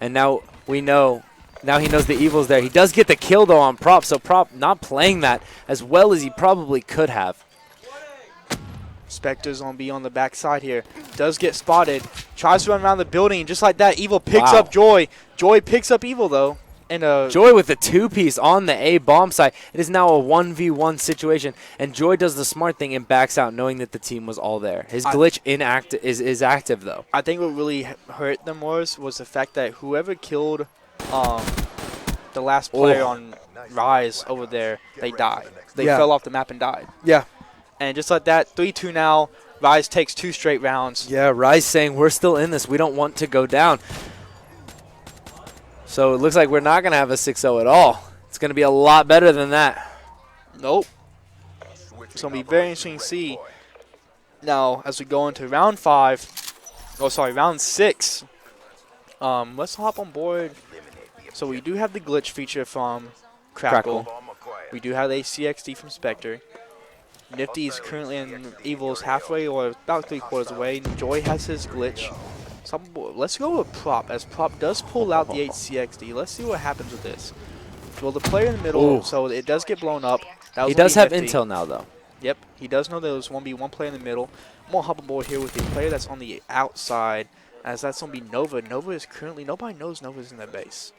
and now we know. Now he knows the evil's there. He does get the kill, though, on Prop, so Prop not playing that as well as he probably could have. Spectre's going to be on the backside here. Does get spotted. Tries to run around the building, and just like that, Evil picks up Joy. Joy picks up Evil, though. And Joy with the 2-piece on the A bomb site. It is now a 1v1 situation, and Joy does the smart thing and backs out, knowing that the team was all there. His glitch is active, though. I think what really hurt them was the fact that whoever killed the last player on RIZE over there, they died. They fell off the map and died. Yeah. And just like that, 3-2 now. RIZE takes 2 straight rounds. Yeah, RIZE saying we're still in this. We don't want to go down. So it looks like we're not going to have a 6-0 at all. It's going to be a lot better than that. Nope. It's going to be very interesting to see. Now, as we go into round 5, round 6, let's hop on board. So we do have the glitch feature from Crackle. We do have the CXD from Spectre. Nifty is currently in Evil's halfway or about 3/4 away. Joy has his glitch. Let's go with Prop, as Prop does pull out the HCXD. Let's see what happens with this. Well, the player in the middle, so it does get blown up. He does have intel now, though. Yep, he does know there was one player in the middle. I'm going to hop aboard here with the player that's on the outside, as that's going to be Nova. Nova is currently, nobody knows Nova's in their base.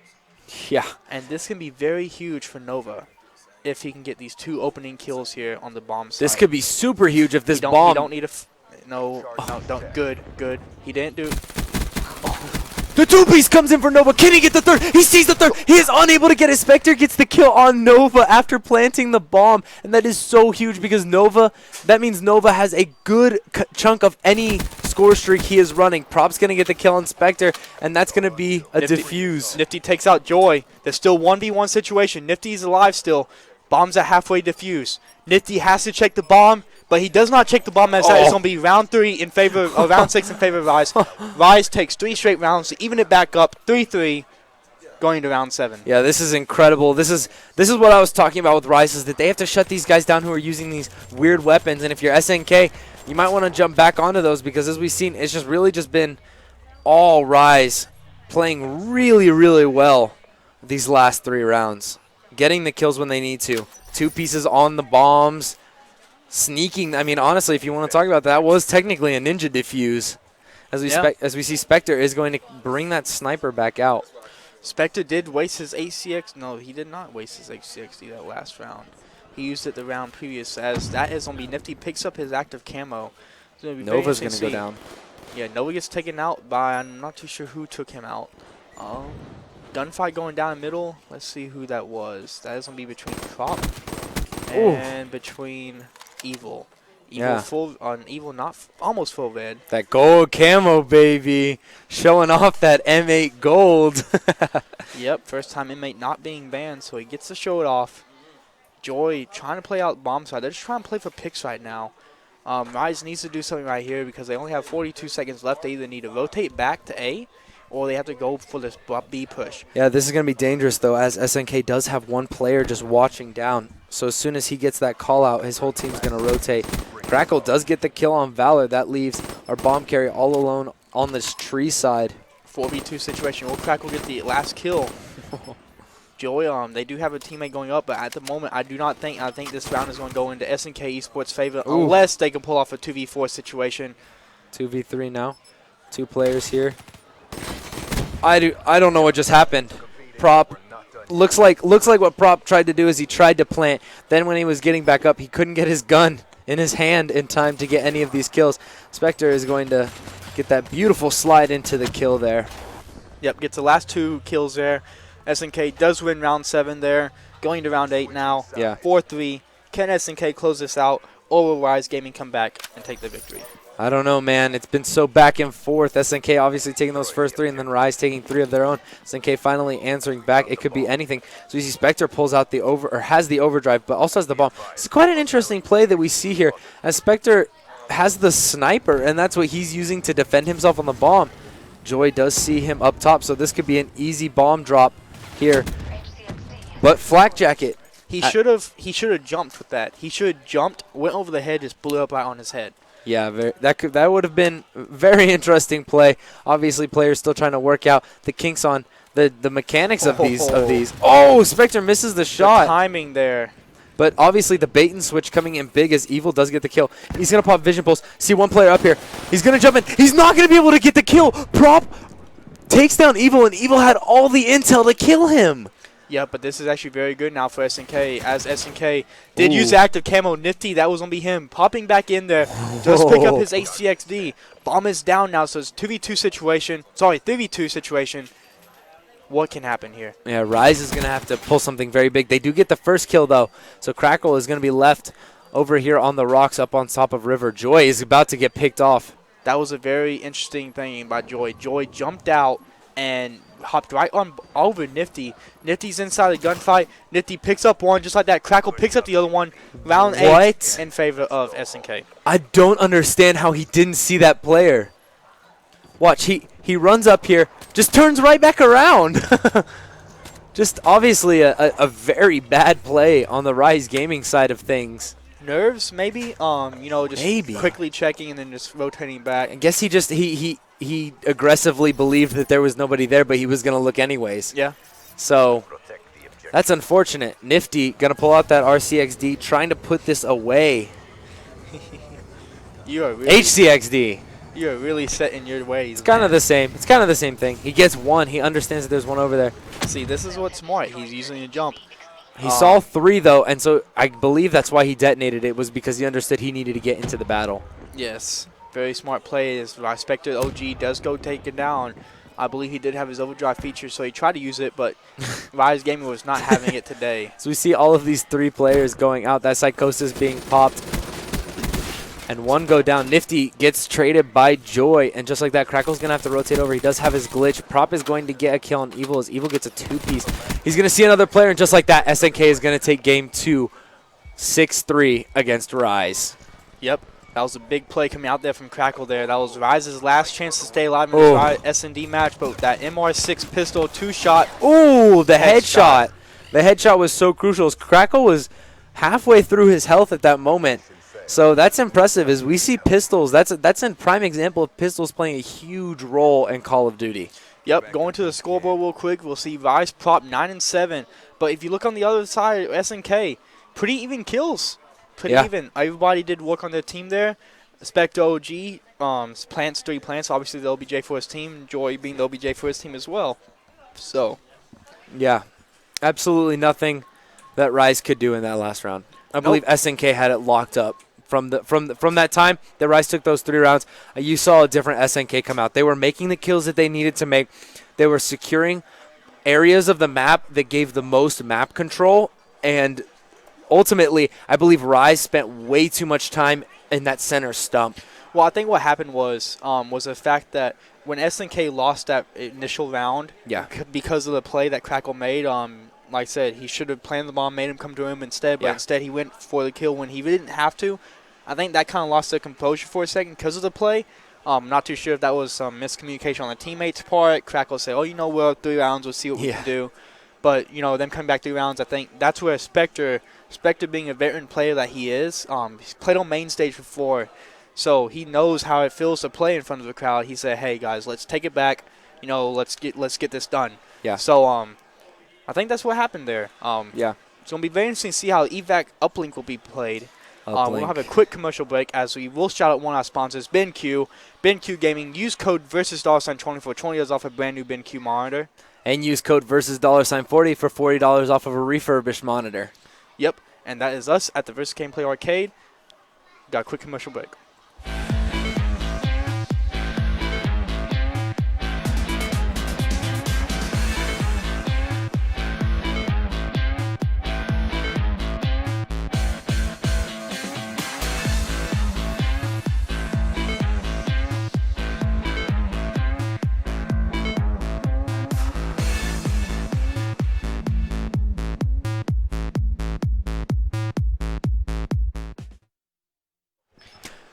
Yeah. And this can be very huge for Nova if he can get these 2 opening kills here on the bomb side. This could be super huge if this bomb... You don't need a... No, don't. Good. He didn't do... The 2-piece comes in for Nova. Can he get the 3rd? He sees the 3rd. He is unable to get it. Spectre gets the kill on Nova after planting the bomb. And that is so huge because Nova, that means Nova has a good chunk of any score streak he is running. Prop's going to get the kill on Spectre, and that's going to be a defuse. Nifty takes out Joy. There's still 1v1 situation. Nifty's alive still. Bomb's at halfway defuse. Nifty has to check the bomb, but he does not check the bomb as that is going to be round 3 in favor of round 6 in favor of RIZE. RIZE takes 3 straight rounds to even it back up, 3-3, going to round 7. Yeah, this is incredible. This is what I was talking about with RIZE, is that they have to shut these guys down who are using these weird weapons. And if you're SNK, you might want to jump back onto those, because as we've seen, it's just really just been all RIZE playing really, really well these last 3 rounds. Getting the kills when they need to. 2 pieces on the bombs. Sneaking. I mean, honestly, if you want to talk about that, was technically a ninja defuse. As we see, Spectre is going to bring that sniper back out. Spectre did waste his ACX. No, he did not waste his HCXD that last round. He used it the round previous, as that is going to be Nifty picks up his active camo. Nova's going to go down. Yeah, Nova gets taken out by, I'm not too sure who took him out. Gunfight going down the middle. Let's see who that was. That is going to be between Prop and between Evil. Evil not almost full red. That gold camo, baby. Showing off that M8 gold. Yep, first time inmate not being banned, so he gets to show it off. Joy trying to play out bomb side. They're just trying to play for picks right now. RIZE needs to do something right here because they only have 42 seconds left. They either need to rotate back to A, or they have to go for this B push. Yeah, this is going to be dangerous, though, as SNK does have one player just watching down. So as soon as he gets that call out, his whole team's going to rotate. Crackle does get the kill on Valor. That leaves our bomb carrier all alone on this tree side. 4v2 situation. Will Crackle get the last kill? Joy, they do have a teammate going up, but at the moment, I think this round is going to go into SnK eSports' favor unless they can pull off a 2v4 situation. 2v3 now. 2 players here. I don't know what just happened. Prop looks like what Prop tried to do is he tried to plant. Then when he was getting back up, he couldn't get his gun in his hand in time to get any of these kills. Spectre is going to get that beautiful slide into the kill there. Yep, gets the last 2 kills there. SNK does win round 7 there. Going to round 8 now. Yeah. 4-3. Can SNK close this out, or will RIZE Gaming come back and take the victory? I don't know, man. It's been so back and forth. SNK obviously taking those first 3, and then RIZE taking 3 of their own. SNK finally answering back. It could be anything. So you see Spectre pulls out has the overdrive, but also has the bomb. It's quite an interesting play that we see here, as Spectre has the sniper, and that's what he's using to defend himself on the bomb. Joy does see him up top, so this could be an easy bomb drop here. But Flak Jacket. He should have jumped with that. He should have jumped, went over the head, just blew up right on his head. Yeah, that would have been a very interesting play. Obviously, players still trying to work out the kinks on the mechanics of these. Oh, Spectre misses the shot. The timing there. But obviously, the bait and switch coming in big as Evil does get the kill. He's going to pop Vision Pulse. See one player up here. He's going to jump in. He's not going to be able to get the kill. Prop takes down Evil, and Evil had all the intel to kill him. Yeah, but this is actually very good now for SNK, as SNK did use active camo. Nifty, that was going to be him. Popping back in there, does pick up his HCXD. Bomb is down now, so it's 2v2 situation. Sorry, 3v2 situation. what can happen here? Yeah, RIZE is going to have to pull something very big. They do get the first kill, though. So Crackle is going to be left over here on the rocks up on top of River. Joy is about to get picked off. That was a very interesting thing by Joy. Joy jumped out and hopped right on over Nifty. Nifty's inside the gunfight. Nifty picks up one just like that. Crackle picks up the other one. Round 8 in favor of SnK. I don't understand how he didn't see that player. Watch, he runs up here, just turns right back around. Just obviously a very bad play on the RIZE Gaming side of things. Nerves, maybe. Just quickly checking and then just rotating back. I guess he aggressively believed that there was nobody there, but he was going to look anyways. Yeah. So that's unfortunate. Nifty going to pull out that RCXD, trying to put this away. You are really, HCXD. You are really set in your ways. It's kind of the same. It's kind of the same thing. He gets one. He understands that there's one over there. See, this is what's smart. He's using a jump. He saw 3, though, and so I believe that's why he detonated it, was because he understood he needed to get into the battle. Yes. Very smart play. As Spectre OG does go take it down. I believe he did have his overdrive feature, so he tried to use it, but RIZE Gaming was not having it today. So we see all of these 3 players going out. That Psychosis being popped. And one go down. Nifty gets traded by Joy, and just like that, Crackle's going to have to rotate over. He does have his glitch. Prop is going to get a kill on Evil as Evil gets a 2-piece. He's going to see another player, and just like that, SnK is going to take game 2, 6-3 against RIZE. Yep. That was a big play coming out there from Crackle there. That was RIZE's last chance to stay alive in this S&D match, but that MR6 pistol 2-shot. Ooh, the headshot. The headshot was so crucial. Crackle was halfway through his health at that moment. So that's impressive as we see pistols. That's a prime example of pistols playing a huge role in Call of Duty. Yep, going to the scoreboard real quick, we'll see RIZE prop 9-7. But if you look on the other side, SnK, pretty even kills. Pretty even. Everybody did work on their team there. Spectre OG, plants 3 plants. Obviously, the OBJ for his team. Joy being the OBJ for his team as well. So, yeah, absolutely nothing that RIZE could do in that last round. I believe SnK had it locked up. From that time that RIZE took those 3 rounds, you saw a different SnK come out. They were making the kills that they needed to make. They were securing areas of the map that gave the most map control, and ultimately, I believe RIZE spent way too much time in that center stump. Well, I think what happened was the fact that when SnK lost that initial round, because of the play that Crackle made, like I said, he should have planted the bomb, made him come to him instead, but instead he went for the kill when he didn't have to. I think that kind of lost their composure for a second because of the play. Not too sure if that was some miscommunication on the teammates' part. Crackle said, we're up 3 rounds, we'll see what we can do. But, them coming back 3 rounds, I think that's where Spectre being a veteran player that he is, he's played on main stage before, so he knows how it feels to play in front of the crowd. He said, hey, guys, let's take it back. Let's get this done. Yeah. So, I think that's what happened there. It's going to be very interesting to see how evac uplink will be played. We'll have a quick commercial break as we will shout out one of our sponsors, BenQ. BenQ Gaming. Use code versus $20 for $20 off a brand new BenQ monitor. And use code versus $40 for $40 off of a refurbished monitor. Yep, and that is us at the Versus Gameplay Arcade. Got a quick commercial break.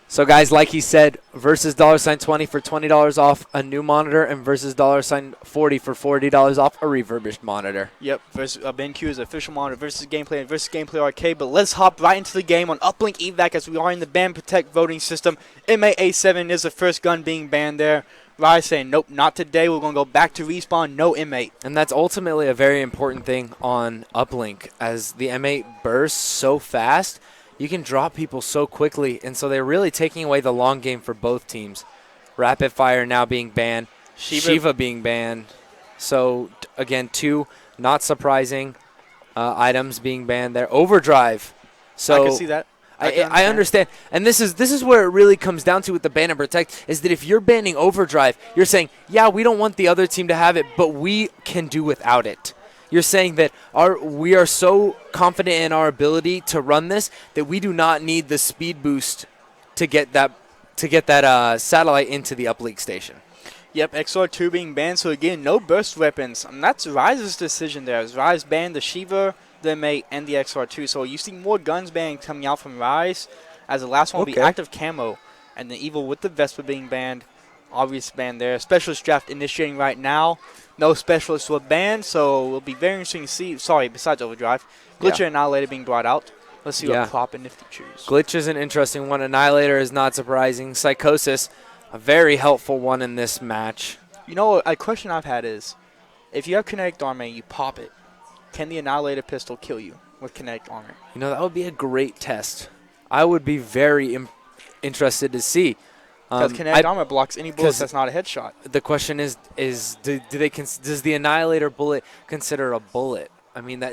So, guys, like he said, versus $20 for $20 off a new monitor and versus $40 for $40 off a refurbished monitor. Yep, BenQ is official monitor versus Gameplay and versus Gameplay Arcade. But let's hop right into the game on Uplink evac as we are in the Ban Protect voting system. MA-A7 is the first gun being banned there. RIZE saying, nope, not today. We're going to go back to respawn, no M8. And that's ultimately a very important thing on Uplink. As the M8 bursts so fast, you can drop people so quickly, and so they're really taking away the long game for both teams. Rapid Fire now being banned, Shiva being banned. So, again, 2 not surprising items being banned there. Overdrive. So I can see that. I understand. And this is where it really comes down to with the ban and protect, is that if you're banning overdrive, you're saying, yeah, we don't want the other team to have it, but we can do without it. You're saying that we are so confident in our ability to run this that we do not need the speed boost to get that satellite into the uplink station. Yep, XR2 being banned, so again, no burst weapons. That's RIZE's decision there. As RIZE banned the Shiva, the Mate, and the XR2. So you see more guns banned coming out from RIZE, as the last one will be active camo. And the Evil with the Vespa being banned, obvious ban there. Specialist draft initiating right now. No specialists were banned, so it'll be very interesting to see. Sorry, besides Overdrive. Glitcher and Annihilator being brought out. Let's see what Prop and Nifty choose. Glitch is an interesting one. Annihilator is not surprising. Psychosis, a very helpful one in this match. You know, a question I've had is, if you have kinetic armor and you pop it, can the Annihilator pistol kill you with kinetic armor? You know, that would be a great test. I would be very interested to see. Because kinetic armor blocks any bullets that's not a headshot. The question is does the Annihilator bullet consider a bullet? I mean,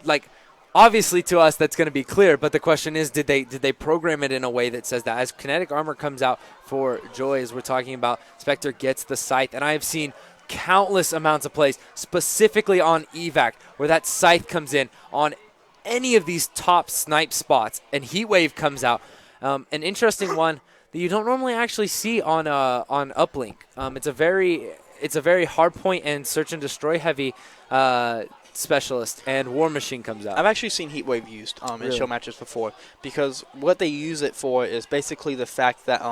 like, obviously to us that's going to be clear, but the question is, did they program it in a way that says that as kinetic armor comes out for Joy, as we're talking about, Spectre gets the scythe, and I have seen countless amounts of plays, specifically on evac, where that scythe comes in on any of these top snipe spots, and Heatwave comes out. An interesting one that you don't normally actually see on uplink. It's a very hard point and search and destroy heavy specialist, and War Machine comes out. I've actually seen Heatwave used in show matches before, because what they use it for is basically the fact that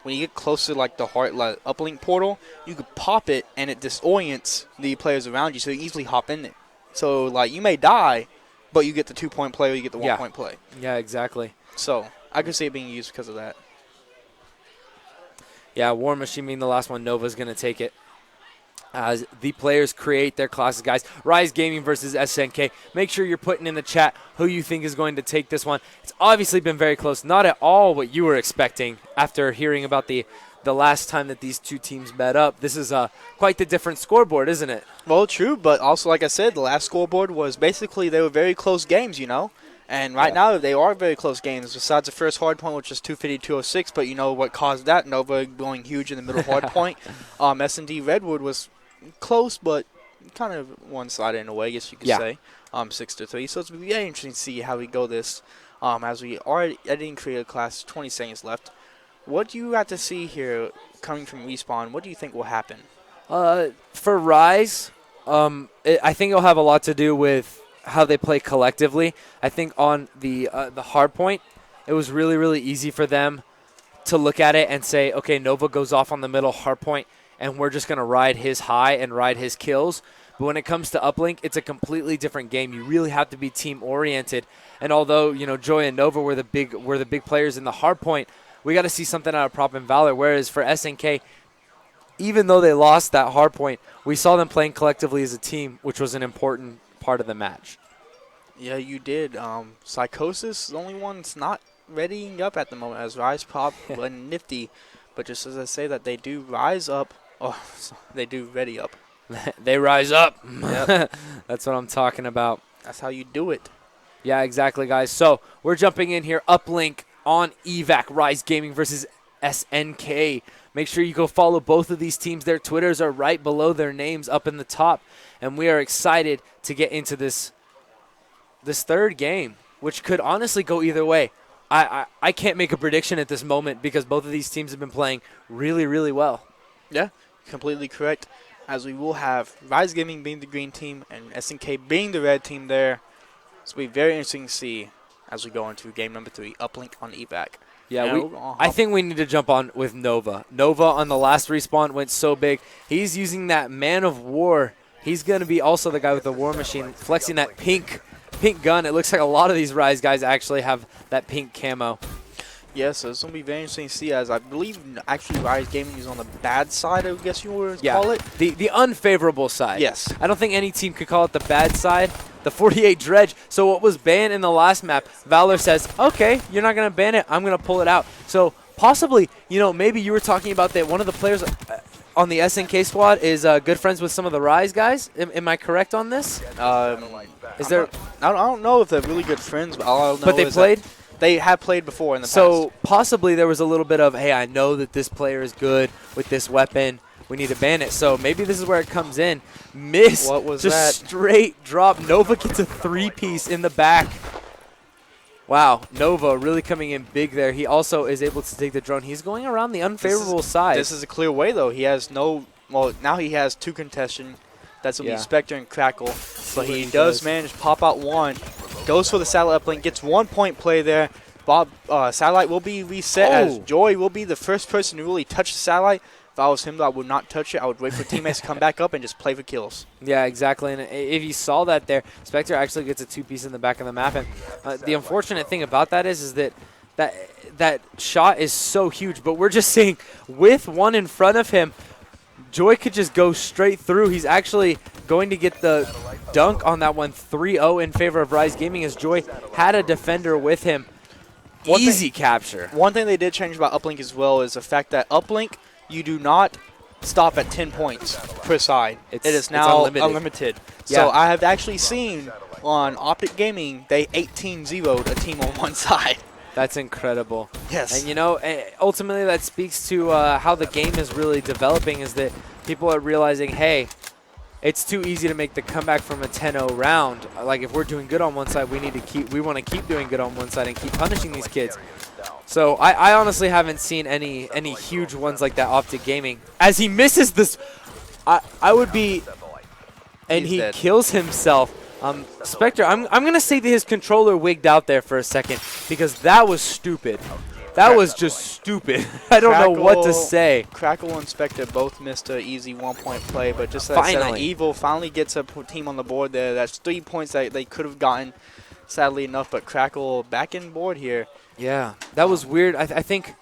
when you get close to like the hard uplink portal, you could pop it and it disorients the players around you, so you easily hop in it. So like you may die, but you get the 2-point play or you get the 1-point play. Yeah, exactly. So I could see it being used because of that. Yeah, War Machine being the last one. Nova's going to take it. As the players create their classes, guys. RIZE Gaming versus SNK. Make sure you're putting in the chat who you think is going to take this one. It's obviously been very close. Not at all what you were expecting after hearing about the last time that these two teams met up. This is quite the different scoreboard, isn't it? Well, true, but also, like I said, the last scoreboard was basically they were very close games, you know. And right now, they are very close games, besides the first hard point, which is 250-206. But you know what caused that? Nova going huge in the middle hard point. S&D Redwood was close, but kind of one-sided in a way, I guess you could say. 6-3. So it's very interesting to see how we go this. As we are editing creative class, 20 seconds left. What do you have to see here coming from Respawn? What do you think will happen? For RIZE, I think it'll have a lot to do with how they play collectively. I think on the hard point, it was really, really easy for them to look at it and say, okay, Nova goes off on the middle hard point, and we're just going to ride his high and ride his kills. But when it comes to uplink, it's a completely different game. You really have to be team-oriented. And although, you know, Joy and Nova were the big players in the hard point, we got to see something out of Prop and Valor. Whereas for SNK, even though they lost that hard point, we saw them playing collectively as a team, which was an important part of the match. Yeah, you did. Psychosis is the only one that's not readying up at the moment, as RIZE, Prop, and Nifty. But just as I say that, they do rise up. Oh, they do ready up. They rise up. Yep. That's what I'm talking about. That's how you do it. Yeah, exactly, guys. So we're jumping in here. Uplink on evac. RIZE Gaming versus SNK. Make sure you go follow both of these teams. Their Twitters are right below their names up in the top. And we are excited to get into this third game, which could honestly go either way. I can't make a prediction at this moment because both of these teams have been playing really, really well. Yeah, completely correct. As we will have RIZE Gaming being the green team and SNK being the red team there. So it'll be very interesting to see as we go into game number 3, Uplink on evac. Yeah, I think we need to jump on with Nova. Nova on the last respawn went so big. He's using that Man of War. He's going to be also the guy with the War Machine, flexing that pink gun. It looks like a lot of these RIZE guys actually have that pink camo. Yeah, so it's going to be very interesting to see, as I believe actually RIZE Gaming is on the bad side, I guess you would call it. The unfavorable side. Yes. I don't think any team could call it the bad side. The 48 Dredge. So what was banned in the last map, Valor says, okay, you're not going to ban it. I'm going to pull it out. So possibly, you know, maybe you were talking about that one of the players on the SNK squad is good friends with some of the RIZE guys. Am I correct on this? Is there? I don't know if they're really good friends, but all I know but they is played? They have played before in the So past. possibly there was a little bit of, hey, I know that this player is good with this weapon. We need to ban it. So maybe this is where it comes in. Miss. What was just that? straight drop. Nova gets a 3-piece in the back. Wow, Nova really coming in big there. He also is able to take the drone. He's going around the unfavorable side. This is a clear way, though. He has no – well, now he has 2 contestation. That's going to be Spectre and Crackle. But he does manage to pop out 1. Goes for the satellite uplink. Gets 1-point play there. Bob satellite will be reset as Joy will be the first person to really touch the satellite. If I was him, I would not touch it. I would wait for teammates to come back up and just play for kills. Yeah, exactly. And if you saw that there, Spectre actually gets a 2-piece in the back of the map. And the unfortunate thing about that is that that shot is so huge. But we're just seeing with 1 in front of him, Joy could just go straight through. He's actually going to get the dunk on that one, 3-0 in favor of RIZE Gaming, as Joy had a defender with him. Easy capture. One thing they did change about uplink as well is the fact that uplink, you do not stop at 10 points per side. It is now unlimited. Yeah. So I have actually seen on Optic Gaming, they 18-0'd a team on one side. That's incredible. Yes. And, you know, ultimately that speaks to how the game is really developing, is that people are realizing, hey, it's too easy to make the comeback from a 10-0 round. Like, if we're doing good on one side, we want to keep doing good on one side and keep punishing these kids. So I honestly haven't seen any huge ones like that Optic Gaming. As he misses this, I would be, and he kills himself. Spectre, I'm going to say that his controller wigged out there for a second, because that was stupid. That was just stupid. I don't know what to say. Crackle and Spectre both missed an easy 1-point play, but just like I said, Evil finally gets a team on the board there. That's 3 points that they could have gotten, sadly enough, but Crackle back in board here. Yeah, that was weird. I think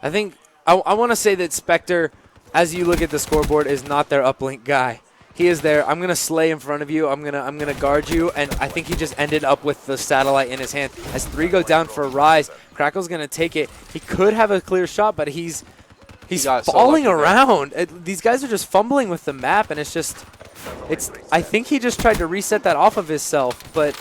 I want to say that Spectre, as you look at the scoreboard, is not their uplink guy. He is there. I'm gonna slay in front of you. I'm gonna guard you, and I think he just ended up with the satellite in his hand. As 3 go down for RIZE, Crackle's gonna take it. He could have a clear shot, but he's falling around. These guys are just fumbling with the map, and I think he just tried to reset that off of himself, but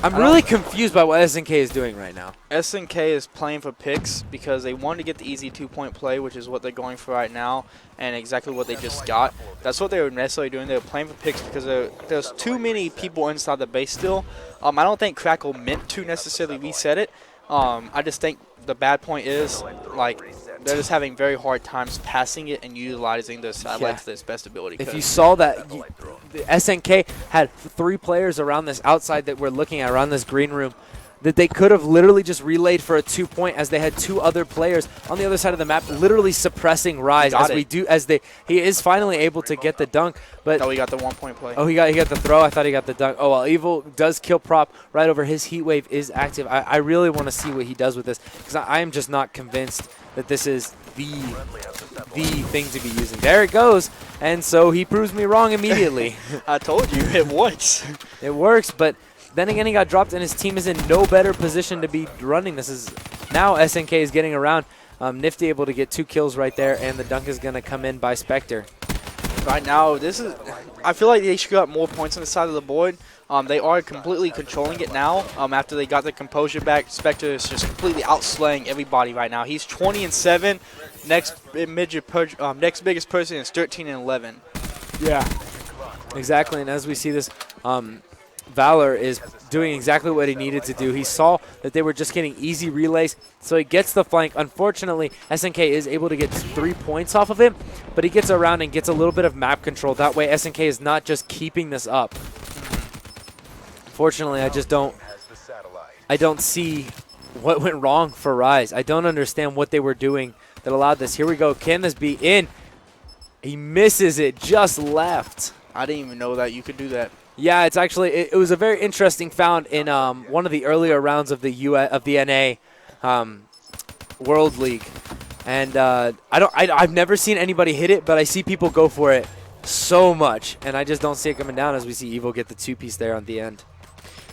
I'm really confused by what SnK is doing right now. SnK is playing for picks because they want to get the easy 2-point play, which is what they're going for right now, and exactly what they just got. That's what they were necessarily doing. They were playing for picks because there's too many people inside the base still. I don't think Crackle meant to necessarily reset it. I just think the bad point is, like, they're just having very hard times passing it and utilizing the satellites to its best ability. If you saw that, the SnK had 3 players around this outside that we're looking at, around this green room, that they could have literally just relayed for a 2-point, as they had 2 other players on the other side of the map literally suppressing RIZE he is finally able to get the dunk. But he got the 1-point play. Oh, he got the throw. I thought he got the dunk. Oh, well, Evil does kill prop right over. His heat wave is active. I really want to see what he does with this, because I am just not convinced that this is the thing to be using. There it goes. And so he proves me wrong immediately. I told you, it works. It works, but then again, he got dropped, and his team is in no better position to be running. This is now SnK is getting around. Nifty able to get 2 kills right there, and the dunk is going to come in by Spectre. Right now, I feel like they should got more points on the side of the board. They are completely controlling it now. After they got their composure back, Spectre is just completely outslaying everybody right now. He's 20-7. Next biggest person is 13-11. Yeah, exactly. And as we see this, Valor is doing exactly what he needed to do. He saw that they were just getting easy relays, so he gets the flank. Unfortunately, SnK is able to get 3 points off of him, but he gets around and gets a little bit of map control. That way, SnK is not just keeping this up. Unfortunately, I don't see what went wrong for RIZE. I don't understand what they were doing that allowed this. Here we go. Can this be in? He misses it, just left. I didn't even know that you could do that. Yeah, it's actually it was a very interesting found in one of the earlier rounds of the NA World League, and I've never seen anybody hit it, but I see people go for it so much, and I just don't see it coming down as we see Evo get the 2-piece there on the end.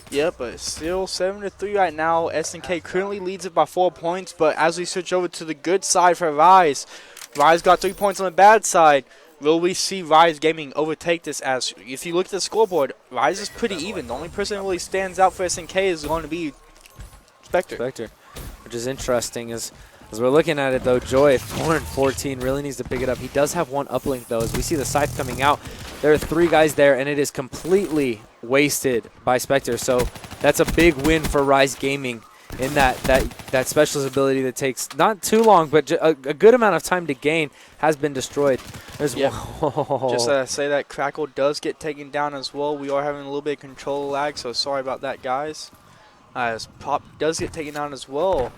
Yeah, but still 7-3 right now. SnK currently leads it by 4 points, but as we switch over to the good side for RIZE got 3 points on the bad side. Will we see RIZE Gaming overtake this? As if you look at the scoreboard, RIZE is pretty even. The only person that really stands out for SnK is going to be Spectre. Which is interesting as we're looking at it though. Joy 4-14 really needs to pick it up. He does have one uplink though. As we see the scythe coming out, there are 3 guys there, and it is completely wasted by Spectre. So that's a big win for RIZE Gaming in that specialist ability that takes not too long, but a good amount of time to gain has been destroyed. There's Just say that Crackle does get taken down as well. We are having a little bit of control lag, so sorry about that, guys. As Pop does get taken down as well.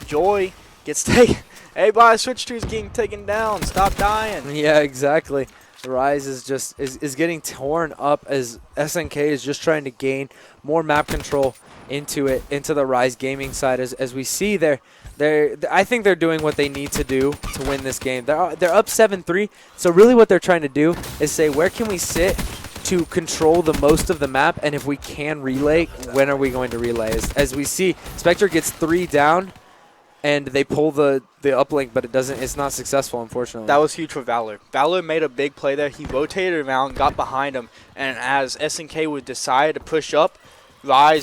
Joy gets taken. Everybody switch to is getting taken down. Stop dying. Yeah, exactly. RIZE is just is getting torn up as SNK is just trying to gain more map control into the RIZE Gaming side. As we see I think they're doing what they need to do to win this game. They're up 7-3. So really what they're trying to do is say, where can we sit to control the most of the map, and if we can relay, when are we going to relay? As we see, Spectre gets 3 down, and they pull the uplink, but it's not successful, unfortunately. That was huge for Valor. Valor made a big play there. He rotated around, got behind him, and as SNK would decide to push up, Valor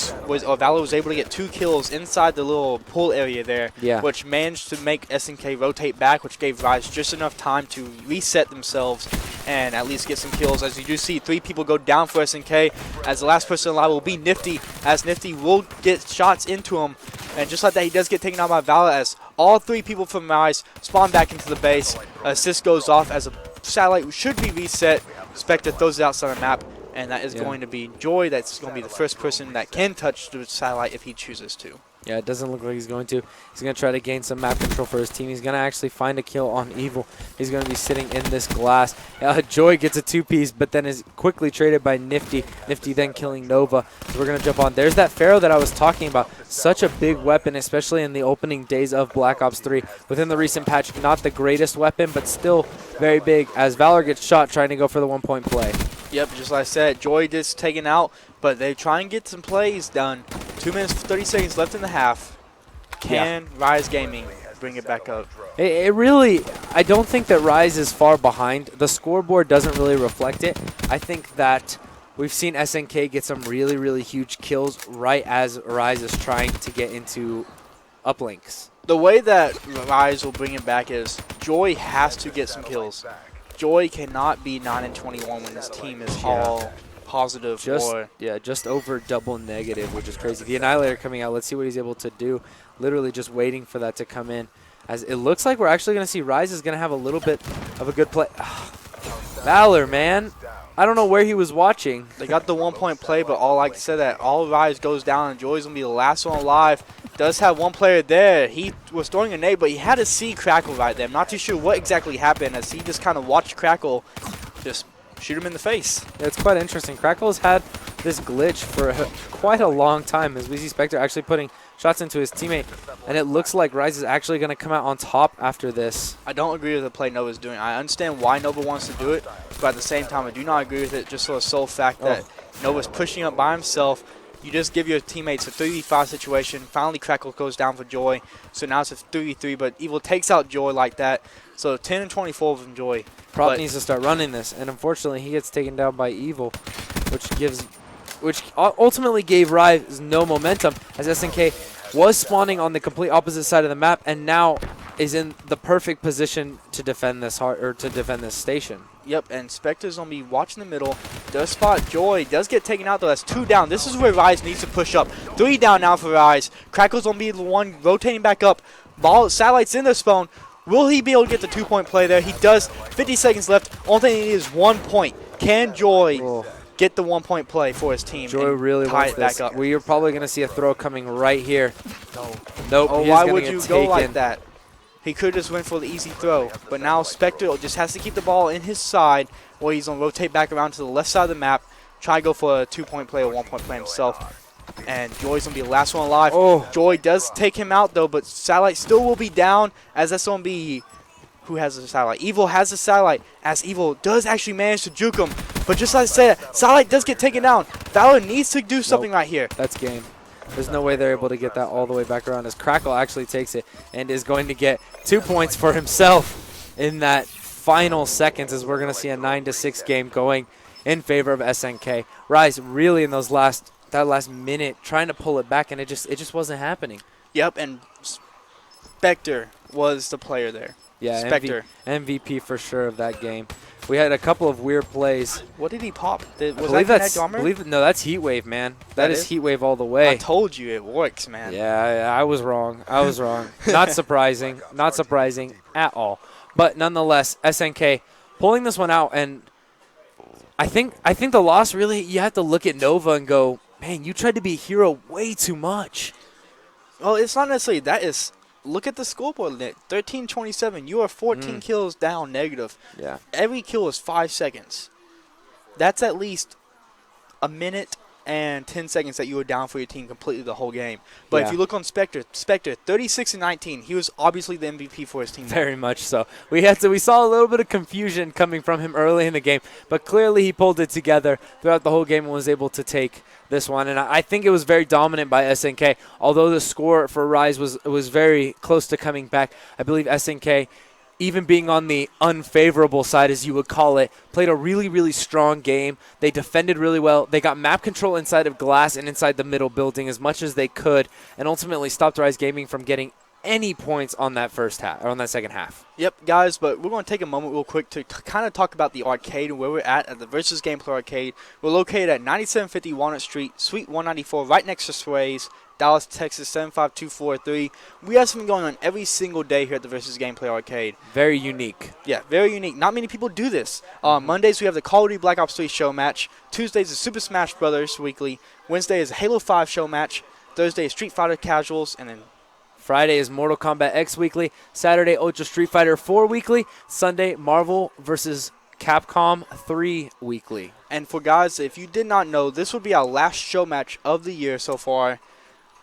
was able to get 2 kills inside the little pool area there, which managed to make SNK rotate back, which gave RIZE just enough time to reset themselves and at least get some kills. As you do see, 3 people go down for SNK, as the last person alive will be Nifty, as Nifty will get shots into him. And just like that, he does get taken out by Valor, as all 3 people from RIZE spawn back into the base. Assist goes off as a satellite should be reset. Spectre throws it outside the map. And that is going to be Joy. That's going to be the first person that can touch the satellite if he chooses to. Yeah, it doesn't look like he's going to. He's going to try to gain some map control for his team. He's going to actually find a kill on Evil. He's going to be sitting in this glass. Joy gets a 2-piece, but then is quickly traded by Nifty. Nifty then killing Nova. So we're going to jump on. There's that Pharaoh that I was talking about. Such a big weapon, especially in the opening days of Black Ops 3. Within the recent patch, not the greatest weapon, but still very big, as Valor gets shot trying to go for the 1-point play. Yep, just like I said, Joy gets taken out, but they try and get some plays done. 2 minutes, 30 seconds left in the half. Can RIZE Gaming bring it back up? It really, I don't think that RIZE is far behind. The scoreboard doesn't really reflect it. I think that we've seen SNK get some really, really huge kills right as RIZE is trying to get into uplinks. The way that RIZE will bring it back is Joy has to get some kills. Joy cannot be 9-21 when this team is all positive. Just over double negative, which is crazy. The Annihilator coming out. Let's see what he's able to do. Literally just waiting for that to come in. As it looks like we're actually going to see RIZE is going to have a little bit of a good play. Valor, man. I don't know where he was watching. They got the 1-point play, but like I said, that all RIZE goes down, and Joy's going to be the last one alive. Does have one player there. He was throwing a nade, but he had to see Crackle right there. I'm not too sure what exactly happened, as he just kind of watched Crackle just shoot him in the face. Yeah, it's quite interesting. Crackle has had this glitch for quite a long time, as we see Spectre actually putting shots into his teammate, and it looks like RIZE is actually going to come out on top after this. I don't agree with the play Nova's doing. I understand why Nova wants to do it, but at the same time, I do not agree with it just for the sole fact that Nova's pushing up by himself. You just give your teammates a 3v5 situation. Finally, Crackle goes down for Joy. So now it's a 3v3, but Evil takes out Joy like that. So 10-24 from Joy. Prop needs to start running this, and unfortunately, he gets taken down by Evil, which ultimately gave RIZE no momentum, as SNK was spawning on the complete opposite side of the map, and now is in the perfect position to defend this station. Yep, and Spectre's going to be watching the middle. Does spot Joy. Does get taken out, though. That's 2 down. This is where RIZE needs to push up. 3 down now for RIZE. Crackle's going to be the one rotating back up. Satellite's in the spawn. Will he be able to get the 2-point play there? He does. 50 seconds left. Only thing he needs is 1 point. Can Joy get the 1-point play for his team? Joy really wants this. Back up? We are probably going to see a throw coming right here. Nope. Oh, why would you go like that? He could just went for the easy throw, but now Spectre just has to keep the ball in his side, where he's going to rotate back around to the left side of the map, try to go for a 2-point play or 1-point play himself. And Joy's going to be the last one alive. Joy does take him out, though, but Satellite still will be down, as that's going to be who has the Satellite. Evil has the Satellite, as Evil does actually manage to juke him. But just like I said, Satellite does get taken down. Valor needs to do something right here. That's game. There's no way they're able to get that all the way back around, as Crackle actually takes it and is going to get 2 points for himself in that final seconds, as we're going to see a 9-6 game going in favor of SNK. RIZE really in those last that last minute trying to pull it back, and it just wasn't happening. Yep, and Spectre was the player there. Yeah, Spectre. MVP for sure of that game. We had a couple of weird plays. What did he pop? Was believe that that's Connect Armor? no, that's Heat Wave, man. That is is? Heat Wave all the way. I told you it works, man. Yeah, I was wrong. Not surprising. Not surprising at all. But nonetheless, SNK pulling this one out, and I think the loss really, you have to look at Nova and go, man, you tried to be a hero way too much. Well, it's not necessarily that. It's look at the scoreboard, Nick. 13-27. You are 14 kills down negative. Yeah. Every kill is 5 seconds. That's at least a minute and 10 seconds that you were down for your team completely the whole game. But if you look on Spectre, 36-19, he was obviously the MVP for his team. Very much so. We saw a little bit of confusion coming from him early in the game, but clearly he pulled it together throughout the whole game and was able to take this one. And I think it was very dominant by SNK. Although the score for RIZE was very close to coming back, I believe SNK, even being on the unfavorable side, as you would call it, played a really, really strong game. They defended really well. They got map control inside of glass and inside the middle building as much as they could, and ultimately stopped RIZE Gaming from getting any points on that first half or on that second half. Yep, guys, but we're going to take a moment real quick to kind of talk about the arcade and where we're at the Versus Gameplay Arcade. We're located at 9750 Walnut Street, Suite 194, right next to Swayz, Dallas, Texas 75243. We have something going on every single day here at the Versus Gameplay Arcade. Very unique. Yeah, very unique. Not many people do this. Mondays we have the Call of Duty Black Ops 3 show match. Tuesdays is Super Smash Brothers weekly. Wednesday is a Halo 5 show match. Thursday is Street Fighter Casuals, and then Friday is Mortal Kombat X weekly. Saturday, Ultra Street Fighter 4 weekly. Sunday, Marvel vs. Capcom 3 weekly. And for guys, if you did not know, this will be our last show match of the year so far.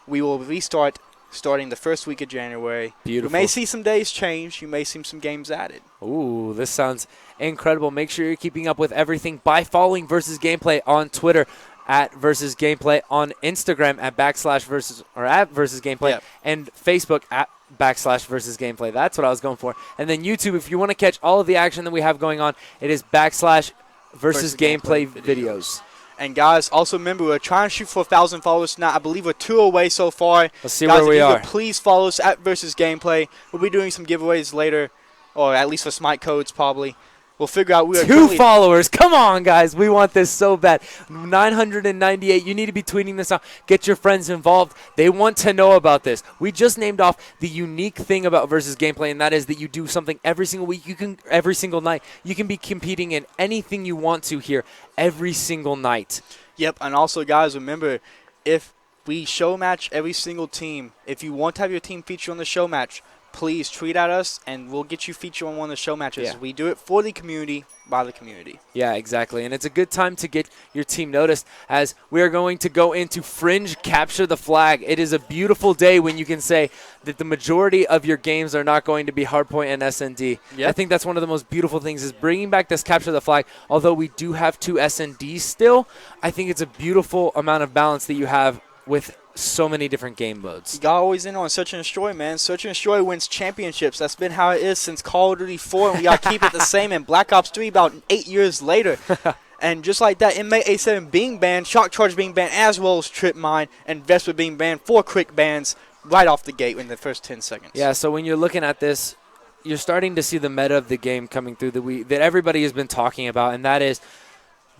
We will restart starting the first week of January. Beautiful. You may see some days change. You may see some games added. Ooh, this sounds incredible. Make sure you're keeping up with everything by following Versus Gameplay on Twitter, at Versus Gameplay, on Instagram at /versus or at Versus Gameplay, and Facebook at /Versus Gameplay. That's what I was going for. And then YouTube, if you want to catch all of the action that we have going on, it is /Versus Gameplay videos. And guys, also remember, we're trying to shoot for 1,000 followers tonight. I believe we're 2 away so far. Let's see where we are. Please follow us at Versus Gameplay. We'll be doing some giveaways later, or at least for Smite codes probably. We'll figure out. We are 2 followers. Come on, guys. We want this so bad. 998. You need to be tweeting this out. Get your friends involved. They want to know about this. We just named off the unique thing about Versus Gameplay, and that is that you do something every single week. Every single night. You can be competing in anything you want to here every single night. Yep, and also, guys, remember, if we show match every single team, if you want to have your team featured on the show match, please tweet at us, and we'll get you featured on one of the show matches. Yeah. We do it for the community, by the community. Yeah, exactly. And it's a good time to get your team noticed, as we are going to go into Fringe Capture the Flag. It is a beautiful day when you can say that the majority of your games are not going to be Hardpoint and SND. Yep. I think that's one of the most beautiful things, is bringing back this Capture the Flag. Although we do have 2 SNDs still, I think it's a beautiful amount of balance that you have with so many different game modes. You got always in on Search and Destroy, man. Search and Destroy wins championships. That's been how it is since Call of Duty 4, and we got to keep it the same in Black Ops 3 about 8 years later. And just like that, Inmate A7 being banned, Shock Charge being banned, as well as Trip Mine, and Vesper being banned, 4 quick bans right off the gate in the first 10 seconds. Yeah, so when you're looking at this, you're starting to see the meta of the game coming through that everybody has been talking about, and that is,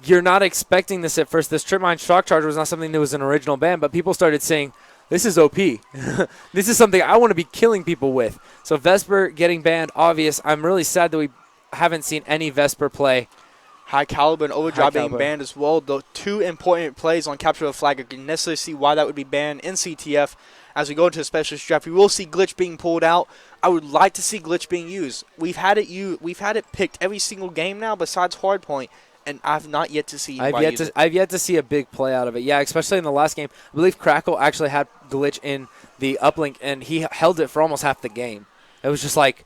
you're not expecting this at first. This Trip Mine Shock Charge was not something that was an original ban, but people started saying, this is OP. This is something I want to be killing people with. So Vesper getting banned, obvious. I'm really sad that we haven't seen any Vesper play. High Caliber and Overdrive being banned as well. The 2 important plays on Capture the Flag. I can necessarily see why that would be banned in CTF. As we go into a specialist draft, we will see Glitch being pulled out. I would like to see Glitch being used. We've had it picked every single game now besides Hardpoint, and I've not yet to see anybody use it. I've yet to see a big play out of it. Yeah, especially in the last game. I believe Crackle actually had Glitch in the uplink, and he held it for almost half the game. It was just like,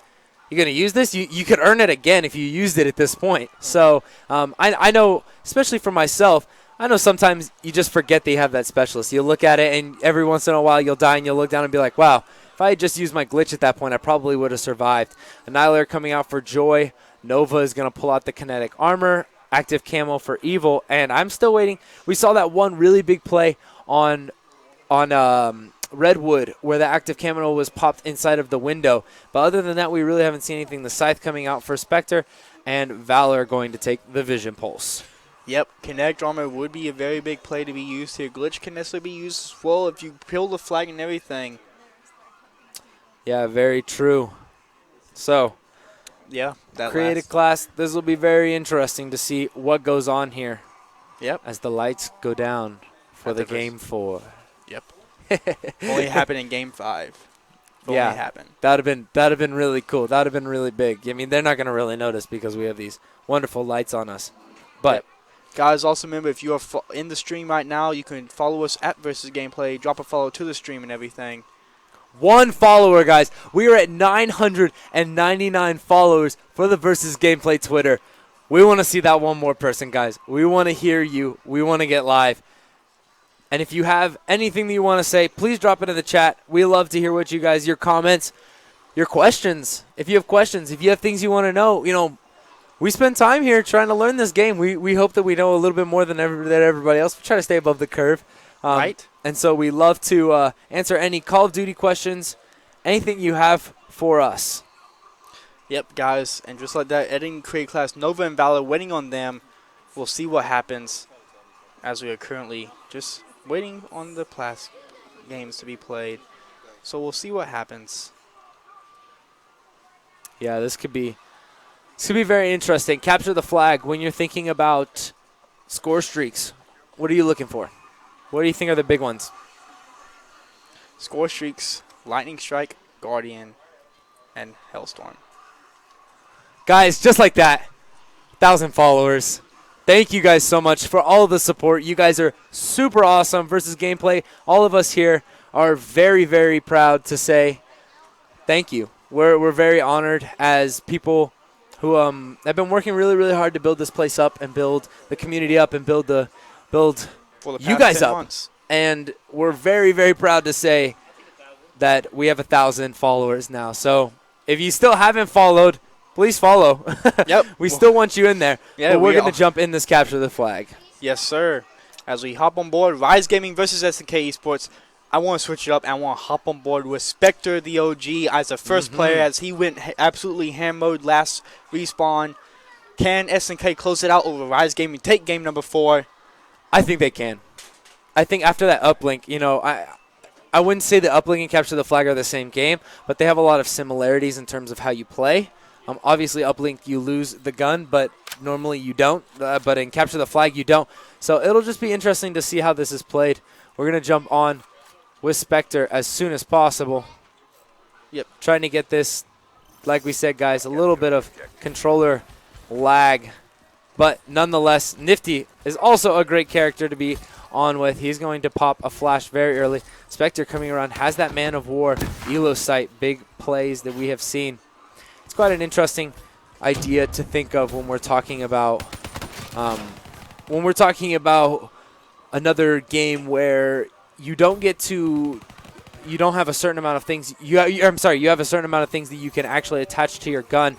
you're going to use this? You could earn it again if you used it at this point. So I know, especially for myself, I know sometimes you just forget that you have that specialist. You look at it, and every once in a while you'll die, and you'll look down and be like, wow, if I had just used my Glitch at that point, I probably would have survived. Annihilator coming out for Joy. Nova is going to pull out the kinetic armor. Active camo for Evil, and I'm still waiting. We saw that one really big play on Redwood where the active camo was popped inside of the window. But other than that, we really haven't seen anything. The Scythe coming out for Spectre, and Valor going to take the Vision Pulse. Yep, Kinetic Armor would be a very big play to be used here. Glitch can necessarily be used as well if you peel the flag and everything. Yeah, very true. So, yeah, that creative class, this will be very interesting to see what goes on here. Yep. As the lights go down for the game 4. Yep. Only happened in game 5. Yeah, only happened. That'd have been really cool. That'd have been really big. I mean, they're not gonna really notice because we have these wonderful lights on us. But yep. Guys, also remember, if you are in the stream right now, you can follow us at Versus Gameplay. Drop a follow to the stream and everything. 1 follower, guys. We are at 999 followers for the Versus Gameplay Twitter. We want to see that one more person, guys. We want to hear you. We want to get live. And if you have anything that you want to say, please drop it in the chat. We love to hear what you guys, your comments, your questions. If you have questions, if you have things you want to know, you know, we spend time here trying to learn this game. We hope that we know a little bit more than everybody else. We try to stay above the curve. Right. And so we love to answer any Call of Duty questions, anything you have for us. Yep, guys. And just like that, editing create class Nova and Valor, waiting on them. We'll see what happens as we are currently just waiting on the class games to be played. So we'll see what happens. Yeah, this could be very interesting. Capture the flag. When you're thinking about score streaks, what are you looking for? What do you think are the big ones? Score streaks, Lightning Strike, Guardian, and Hellstorm. Guys, just like that, 1,000 followers. Thank you guys so much for all of the support. You guys are super awesome. Versus Gameplay, all of us here are very, very proud to say thank you. We're very honored as people who have been working really, really hard to build this place up and build the community up and build you guys up. Months. And we're very, very proud to say that we have 1,000 followers now. So if you still haven't followed, please follow. Yep. We still want you in there. Yeah, but we're going to jump in this capture the flag. Yes, sir. As we hop on board, RIZE Gaming versus SnK eSports. I want to switch it up and I want to hop on board with Spectre, the OG, as the first player, as he went absolutely ham mode last respawn. Can SnK close it out over RIZE Gaming, take game number 4? I think they can. I think after that uplink, you know, I wouldn't say the uplink and capture the flag are the same game, but they have a lot of similarities in terms of how you play. Obviously, uplink, you lose the gun, but normally you don't. But in capture the flag, you don't. So it'll just be interesting to see how this is played. We're going to jump on with Spectre as soon as possible. Yep. Trying to get this, like we said, guys, a little bit of controller lag. But nonetheless, Nifty is also a great character to be on with. He's going to pop a flash very early. Spectre coming around has that Man of War, Elo sight, big plays that we have seen. It's quite an interesting idea to think of when we're talking about another game where you don't have a certain amount of things. You have a certain amount of things that you can actually attach to your gun.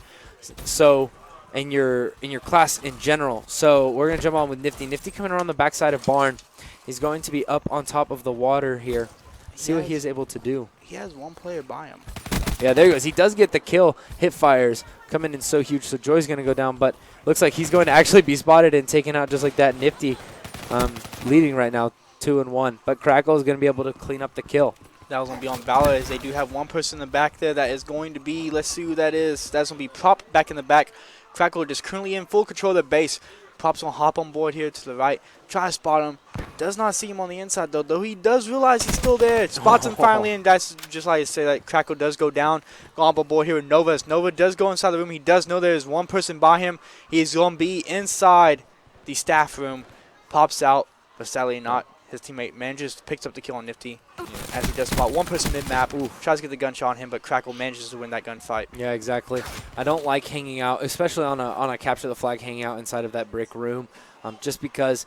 So. In your class in general. So we're going to jump on with Nifty. Nifty coming around the backside of Barn. He's going to be up on top of the water here. See what he is able to do. He has one player by him. Yeah, there he goes. He does get the kill. Hip fires coming in so huge. So Joy's going to go down, but looks like he's going to actually be spotted and taken out just like that. Nifty leading right now 2-1. But Crackle is going to be able to clean up the kill. That was going to be on Valor, as they do have one person in the back there that is going to be, let's see who that is. That's going to be Prop back in the back. Crackle just currently in full control of the base. Prop's going to hop on board here to the right. Try to spot him. Does not see him on the inside, though he does realize he's still there. Spots him finally, and that's just like I say, that Crackle does go down. Go on board here with Nova. As Nova does go inside the room. He does know there is one person by him. He is going to be inside the staff room. Pops out, but sadly not. His teammate manages to pick up the kill on Nifty as he does spot one person mid-map. Tries to get the gunshot on him, but Crackle manages to win that gunfight. Yeah, exactly. I don't like hanging out, especially on a capture the flag, hanging out inside of that brick room, just because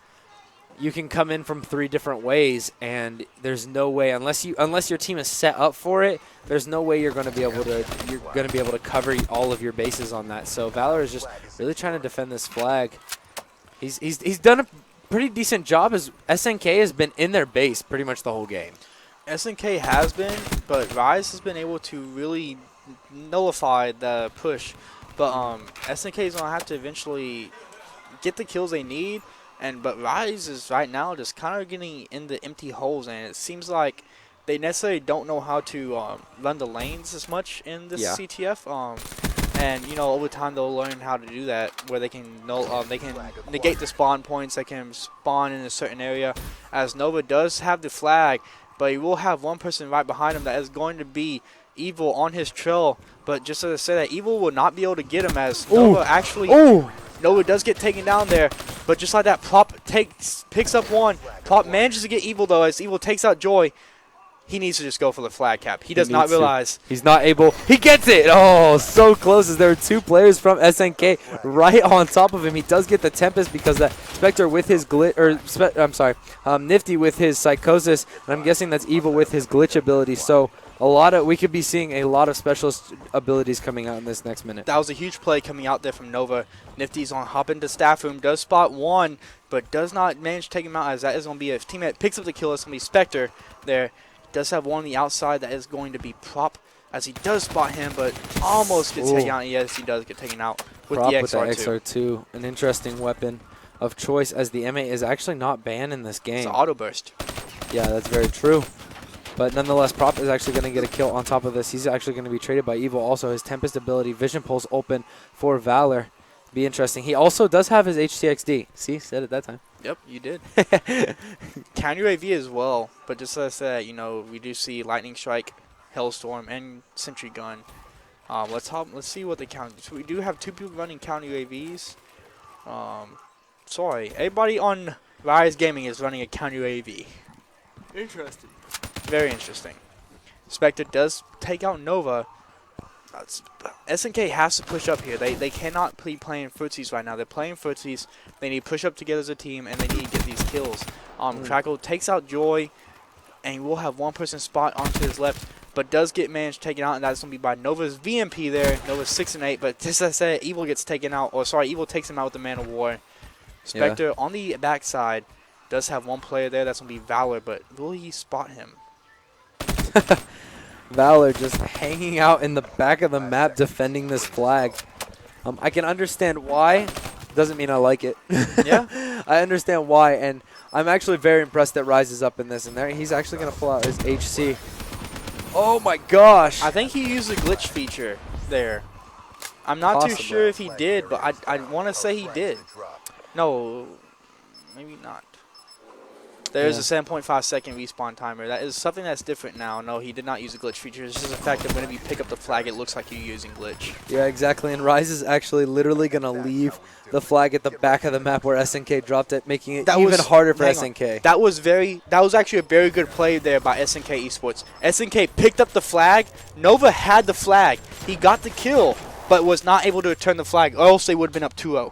you can come in from 3 different ways, and there's no way, unless your team is set up for it, there's no way you're going to be able to cover all of your bases on that. So Valor is just really trying to defend this flag. He's done a pretty decent job as SNK has been in their base pretty much the whole game. SNK has been, but RIZE has been able to really nullify the push. But SNK is going to have to eventually get the kills they need. But RIZE is right now just kind of getting in the empty holes, and it seems like they necessarily don't know how to run the lanes as much in this CTF. And over time they'll learn how to do that, where they can negate the spawn points. They can spawn in a certain area. As Nova does have the flag, but he will have one person right behind him that is going to be Evil on his trail. But just as I said, that Evil will not be able to get him, as Nova actually. Nova does get taken down there, but just like that, Prop picks up one. Prop manages to get Evil, though, as Evil takes out Joy. He needs to just go for the flag cap. He does not realize. He's not able. He gets it. Oh, so close, as there are two players from SNK right on top of him. He does get the Tempest because that Spectre with his Nifty with his Psychosis, and I'm guessing that's Evil with his glitch ability. So we could be seeing a lot of specialist abilities coming out in this next minute. That was a huge play coming out there from Nova. Nifty's on hop into staff room, does spot one, but does not manage to take him out, as that is going to be a teammate picks up the kill. It's going to be Spectre there. Does have one on the outside that is going to be Prop, as he does spot him, but almost gets taken out. Yes, he does get taken out with Prop the with XR2. An interesting weapon of choice, as the M8 is actually not banned in this game. It's an auto burst. Yeah, that's very true. But nonetheless, Prop is actually going to get a kill on top of this. He's actually going to be traded by Evil. Also, his Tempest ability, Vision Pulse open for Valor. Be interesting. He also does have his HTXD. See, said it that time. Yep, you did. Counter UAV as well, but just as I said, we do see Lightning Strike, Hellstorm, and Sentry Gun. Let's see what they count. So we do have two people running counter UAVs. Sorry, everybody on RIZE Gaming is running a counter UAV. Interesting. Very interesting. Spectre does take out Nova. SNK has to push up here. They cannot be playing footsies right now. They're playing footsies. They need to push up together as a team, and they need to get these kills. Crackle takes out Joy, and we'll have one person spot onto his left, but does get managed taken out, and that's going to be by Nova's VMP there. Nova's 6 and 8, but just as I said, Evil gets taken out, Evil takes him out with the Man of War. Spectre on the backside does have one player there. That's going to be Valor, but will he spot him? Valor just hanging out in the back of the map defending this flag. I can understand why. Doesn't mean I like it. Yeah. I understand why, and I'm actually very impressed that RIZE is up in this. And there, he's actually going to pull out his HC. Oh my gosh. I think he used the glitch feature there. I'm not too sure if he did, but I want to say he did. No, maybe not. There's a 7.5 second respawn timer. That is something that's different now. No, he did not use the glitch feature. It's just the fact that whenever you pick up the flag, it looks like you're using glitch. Yeah, exactly. And RIZE is actually literally going to leave the flag at the back of the map where SNK dropped it, making it even harder for SNK. That was actually a very good play there by SnK eSports. SNK picked up the flag. Nova had the flag. He got the kill, but was not able to return the flag, or else they would have been up 2-0.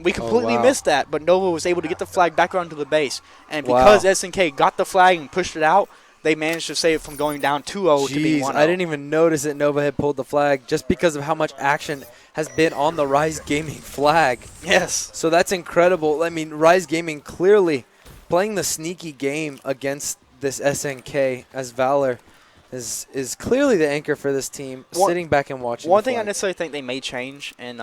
We completely missed that, but Nova was able to get the flag back onto the base. And because SNK got the flag and pushed it out, they managed to save it from going down 2-0 to being 1-0. I didn't even notice that Nova had pulled the flag just because of how much action has been on the RIZE Gaming flag. Yes. So that's incredible. I mean, RIZE Gaming clearly playing the sneaky game against this SNK, as Valor is clearly the anchor for this team, sitting back and watching. One thing I necessarily think they may change in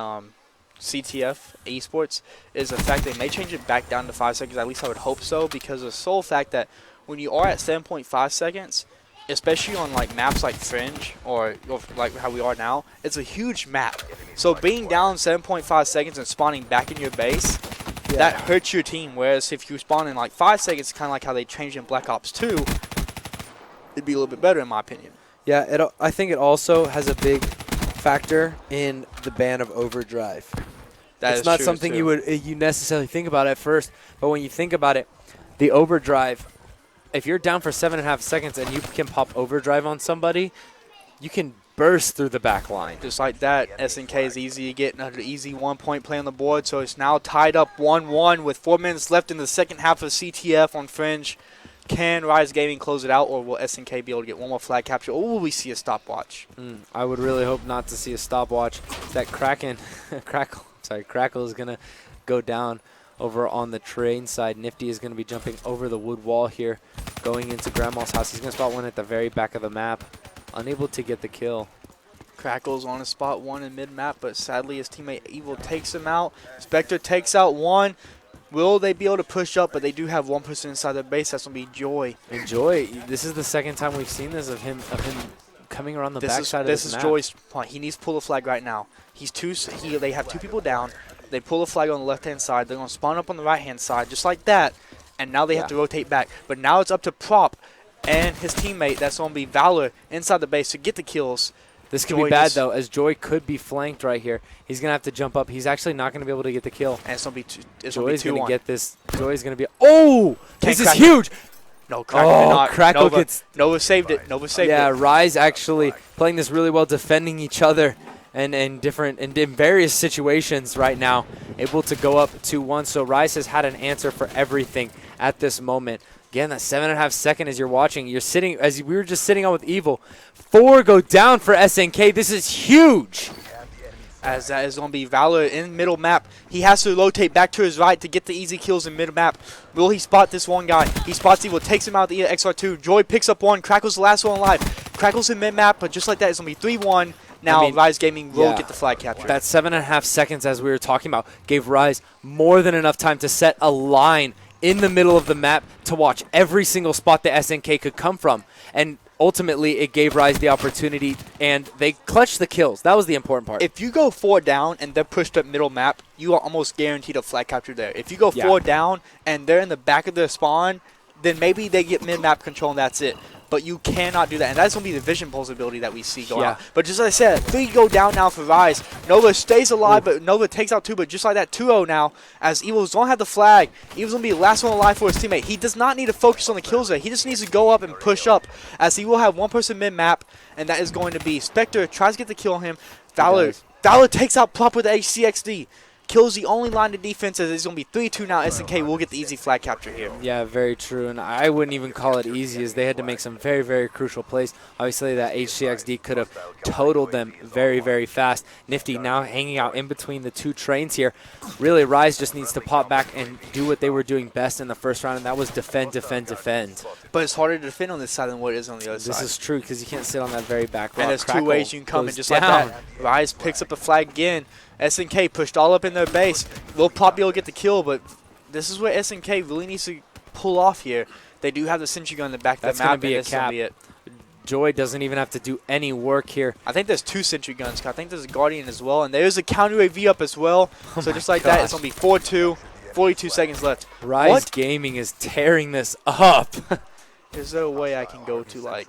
CTF eSports is the fact they may change it back down to 5 seconds. At least I would hope so, because of the sole fact that when you are at 7.5 seconds, especially on like maps like Fringe or like how we are now, it's a huge map. So being down 7.5 seconds and spawning back in your base, that hurts your team. Whereas if you spawn in like 5 seconds, kind of like how they changed in Black Ops 2, it'd be a little bit better in my opinion. Yeah, I think it also has a big factor in the ban of overdrive. It's not something you necessarily think about at first, but when you think about it, the overdrive, if you're down for 7.5 seconds and you can pop overdrive on somebody, you can burst through the back line. Just like that, SNK is easy to get an easy 1-point play on the board, so it's now tied up 1-1 with 4 minutes left in the second half of CTF on Fringe. Can RIZE Gaming close it out, or will SNK be able to get one more flag capture, or will we see a stopwatch? I would really hope not to see a stopwatch. That Crackle is going to go down. over on the train side. Nifty is going to be jumping over the wood wall here, going into Grandma's house. He's going to spot one at the very back of the map, unable to get the kill. Crackle's on a spot one in mid-map, but sadly his teammate Evil takes him out. Spectre takes out one. Will they be able to push up? But they do have one person inside their base. That's going to be Joy. And Joy, this is the second time we've seen this of him coming around the backside of this map. This is Joy's point. He needs to pull a flag right now. They have two people down. They pull a flag on the left-hand side. They're going to spawn up on the right-hand side, just like that. And now they have to rotate back. But now it's up to Prop and his teammate. That's going to be Valor inside the base to get the kills. This could be bad, though, as Joy could be flanked right here. He's going to have to jump up. He's actually not going to be able to get the kill. And it's going to be Joy's going to get this. Joy's going to be... Oh! This is huge! No, Crackle did not. Crackle gets... Nova saved it. Nova saved it. Yeah, RIZE actually playing this really well, defending each other and in various situations right now, able to go up 2-1. So RIZE has had an answer for everything at this moment. Again, that 7.5 second as you're watching. You're sitting, as we were just sitting on with Evil. 4 go down for SNK. This is huge. As that is going to be Valor in middle map. He has to rotate back to his right to get the easy kills in mid map. Will he spot this one guy? He spots Evil, takes him out the XR2. Joy picks up one. Crackle's the last one alive. Crackle's in mid map, but just like that, it's going to be 3-1. Now, RIZE Gaming will get the flag capture. That 7.5 seconds, as we were talking about, gave RIZE more than enough time to set a line in the middle of the map to watch every single spot that SNK could come from. And ultimately, it gave RIZE the opportunity, and they clutched the kills. That was the important part. If you go 4 down and they're pushed up middle map, you are almost guaranteed a flag capture there. If you go 4 down and they're in the back of their spawn, then maybe they get mid-map control and that's it. But you cannot do that. And that's going to be the vision pulse ability that we see go out. But just like I said, 3 go down now for RIZE. Nova stays alive, but Nova takes out 2. But just like that, 2-0 now, as Evil's going to have the flag. Evil's going to be the last one alive for his teammate. He does not need to focus on the kills there. He just needs to go up and push up, as he will have one person mid-map, and that is going to be Spectre. Tries to get the kill on him. Valor takes out Plop with the HCXD. Kills the only line of defense, as it's going to be 3-2 now. SNK will get the easy flag capture here. Yeah, very true. And I wouldn't even call it easy, as they had to make some very, very crucial plays. Obviously, that HCXD could have totaled them very, very fast. Nifty now hanging out in between the 2 trains here. Really, RIZE just needs to pop back and do what they were doing best in the first round, and that was defend, defend, defend. But it's harder to defend on this side than what it is on the other side. This is true, because you can't sit on that very back rock. And there's Crackle 2 ways you can come in just down. like that. RIZE picks up a flag again. SNK pushed all up in their base. Will Plop be able to get the kill, but this is what SNK really needs to pull off here. They do have the sentry gun in the back of the map. That's going to be a cap. Joy doesn't even have to do any work here. I think there's 2 sentry guns. I think there's a Guardian as well, and there's a counter AV up as well. So just like that, it's going to be 4-2, 42 seconds left. RIZE Gaming is tearing this up. Is there a way I can go to, like...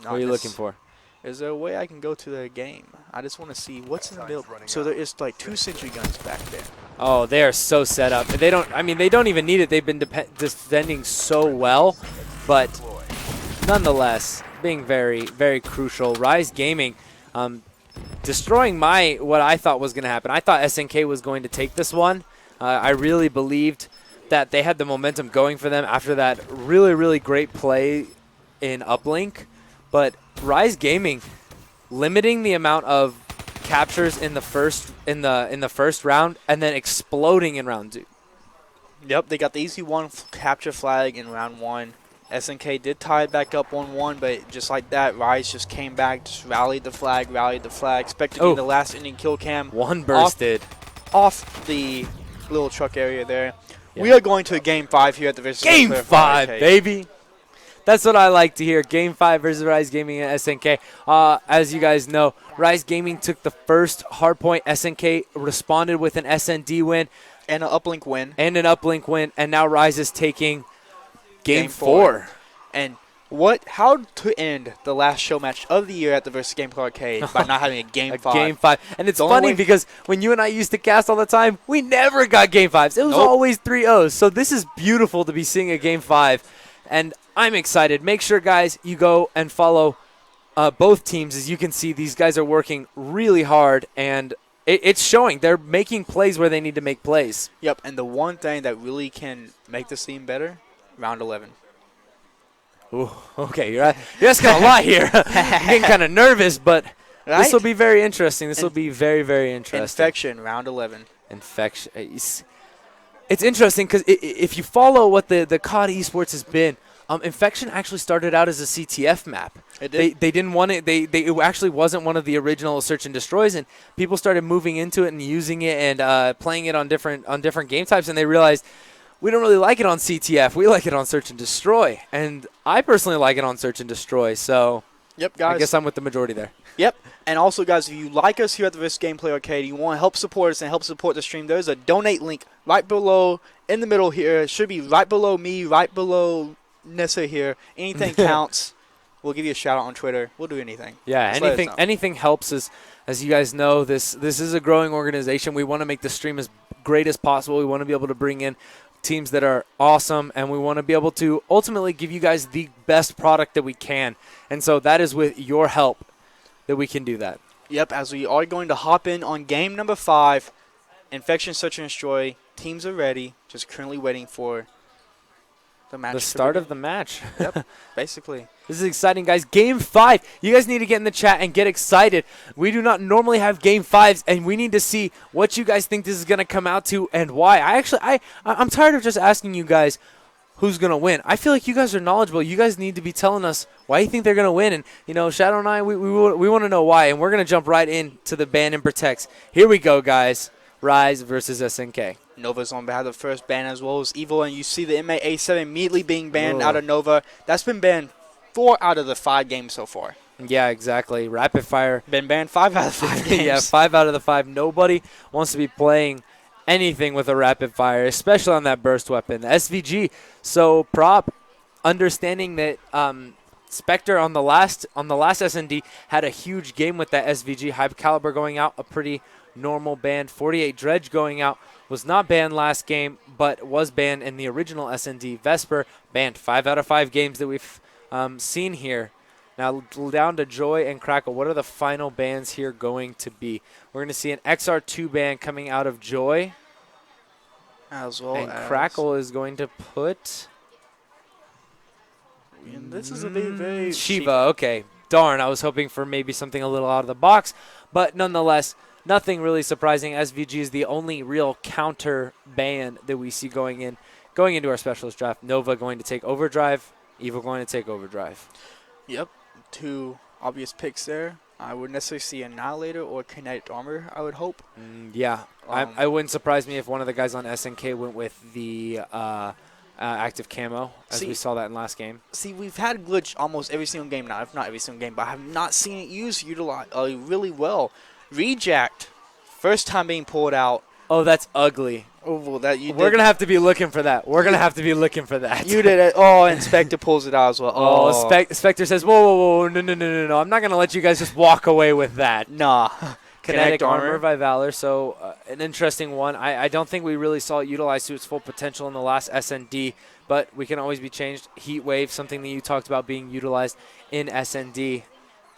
What are you looking for? Is there a way I can go to their game? I just want to see what's in the middle. So there is like 2 sentry guns back there. Oh, they are so set up. They don't. I mean, they don't even need it. They've been defending so well, but nonetheless, being very, very crucial. RIZE Gaming, destroying what I thought was going to happen. I thought SNK was going to take this one. I really believed that they had the momentum going for them after that really, really great play in uplink, but RIZE Gaming limiting the amount of captures in the first round and then exploding in round 2. Yep, they got the easy 1 capture flag in round 1. SNK did tie it back up 1-1, but just like that, RIZE just came back, just rallied the flag. Expected to be the last inning kill cam. One bursted. Off the little truck area there. Yeah. We are going to a Game 5 here at the Versus Game 5, baby. That's what I like to hear. Game 5 versus RIZE Gaming and SNK. As you guys know, RIZE Gaming took the first hardpoint. SNK responded with an SND win. And an uplink win. And now RIZE is taking Game 4. And how to end the last show match of the year at the Versus VGArcade by not having a Game 5. Game 5. And it's funny because when you and I used to cast all the time, we never got Game 5s. It was always 3-0s. So this is beautiful to be seeing a Game 5. And I'm excited. Make sure, guys, you go and follow both teams. As you can see, these guys are working really hard, and it's showing. They're making plays where they need to make plays. Yep, and the one thing that really can make this team better, round 11. Ooh, okay, you're asking a lot here. I'm getting kind of nervous, but this will be very interesting. This will be very, very interesting. Infection, round 11. Infection. It's interesting because if you follow what the COD eSports has been, Infection actually started out as a CTF map. It did. They didn't want it. It actually wasn't one of the original search and destroys, and people started moving into it and using it and playing it on different game types, and they realized we don't really like it on CTF. We like it on search and destroy, and I personally like it on search and destroy. So, yep, guys. I guess I'm with the majority there. Yep. And also, guys, if you like us here at the Risk Gameplay Arcade, you want to help support us and help support the stream, there's a donate link right below, in the middle here. It should be right below me, right below Nessa here. Anything counts. We'll give you a shout out on Twitter. We'll do anything. Yeah, Just anything helps. As you guys know, this is a growing organization. We want to make the stream as great as possible. We want to be able to bring in teams that are awesome, and we want to be able to ultimately give you guys the best product that we can. And so that is with your help that we can do that. Yep, as we are going to hop in on game number 5, Infection, Search and Destroy. Teams are ready, just currently waiting for the match. The start of the match. Yep, basically. This is exciting, guys. Game 5. You guys need to get in the chat and get excited. We do not normally have Game 5s, and we need to see what you guys think this is going to come out to and why. I'm tired of just asking you guys who's going to win. I feel like you guys are knowledgeable. You guys need to be telling us why you think they're going to win. And, Shadow and I, we want to know why. And we're going to jump right into the ban and protects. Here we go, guys. RIZE versus SNK. Nova's on behalf of the first ban as well as Evil. And you see the MA A7 immediately being banned out of Nova. That's been banned 4 out of the 5 games so far. Yeah, exactly. Rapid fire. Been banned 5 out of the 5 games. Yeah, 5 out of the 5. Nobody wants to be playing anything with a rapid fire, especially on that burst weapon. The SVG. So Prop, understanding that Spectre on the last SND had a huge game with that SVG. High caliber going out, a pretty normal ban. 48 Dredge going out, was not banned last game, but was banned in the original SND. Vesper banned 5 out of 5 games that we've seen here. Now down to Joy and Crackle. What are the final bans here going to be? We're going to see an XR2 ban coming out of Joy. As well and as Crackle is going to put... And this is a very Shiva. Okay. Darn, I was hoping for maybe something a little out of the box. But nonetheless, nothing really surprising. SVG is the only real counter ban that we see going into our specialist draft. Nova going to take Overdrive. Evil going to take Overdrive. Yep. 2 obvious picks there. I would necessarily see Annihilator or Kinetic Armor, I would hope. Yeah. I wouldn't surprise me if one of the guys on SNK went with the active camo, as we saw that in last game. See, we've had glitch almost every single game now, if not every single game, but I have not seen it utilized really well. Rejacked, first time being pulled out. Oh, that's ugly. Oh, well, that you We're going to have to be looking for that. We're going to have to be looking for that. You did it. Oh, and Spectre pulls it out as well. Oh, Spectre says, whoa, no. I'm not going to let you guys just walk away with that. Nah. Kinetic Armor by Valor, so an interesting one. I don't think we really saw it utilized to its full potential in the last SND, but we can always be changed. Heat Wave, something that you talked about being utilized in SND.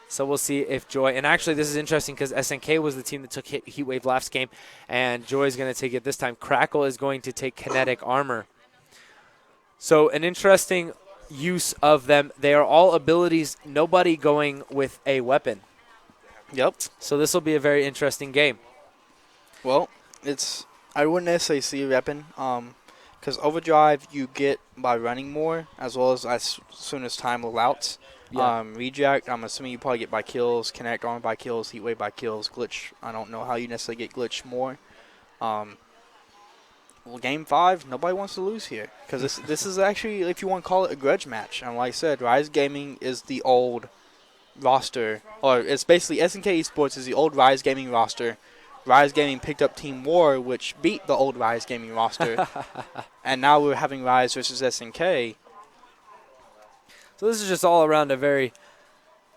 So we'll see if Joy, and actually this is interesting because SNK was the team that took Heat Wave last game, and Joy is going to take it this time. Crackle is going to take Kinetic Armor. So an interesting use of them. They are all abilities, nobody going with a weapon. Yep. So this will be a very interesting game. Well, I wouldn't necessarily see a weapon, because Overdrive you get by running more, as well as soon as time allows. Yeah. Reject, I'm assuming you probably get by kills. Kinetic Armor by kills. Heat Wave by kills. Glitch, I don't know how you necessarily get glitch more. Well, Game 5, nobody wants to lose here. Because this is actually, if you want to call it a grudge match. And like I said, RIZE Gaming is the old roster. Or it's basically SnK eSports is the old RIZE Gaming roster. RIZE Gaming picked up Team War, which beat the old RIZE Gaming roster. And now we're having RIZE versus SnK. So this is just all around a very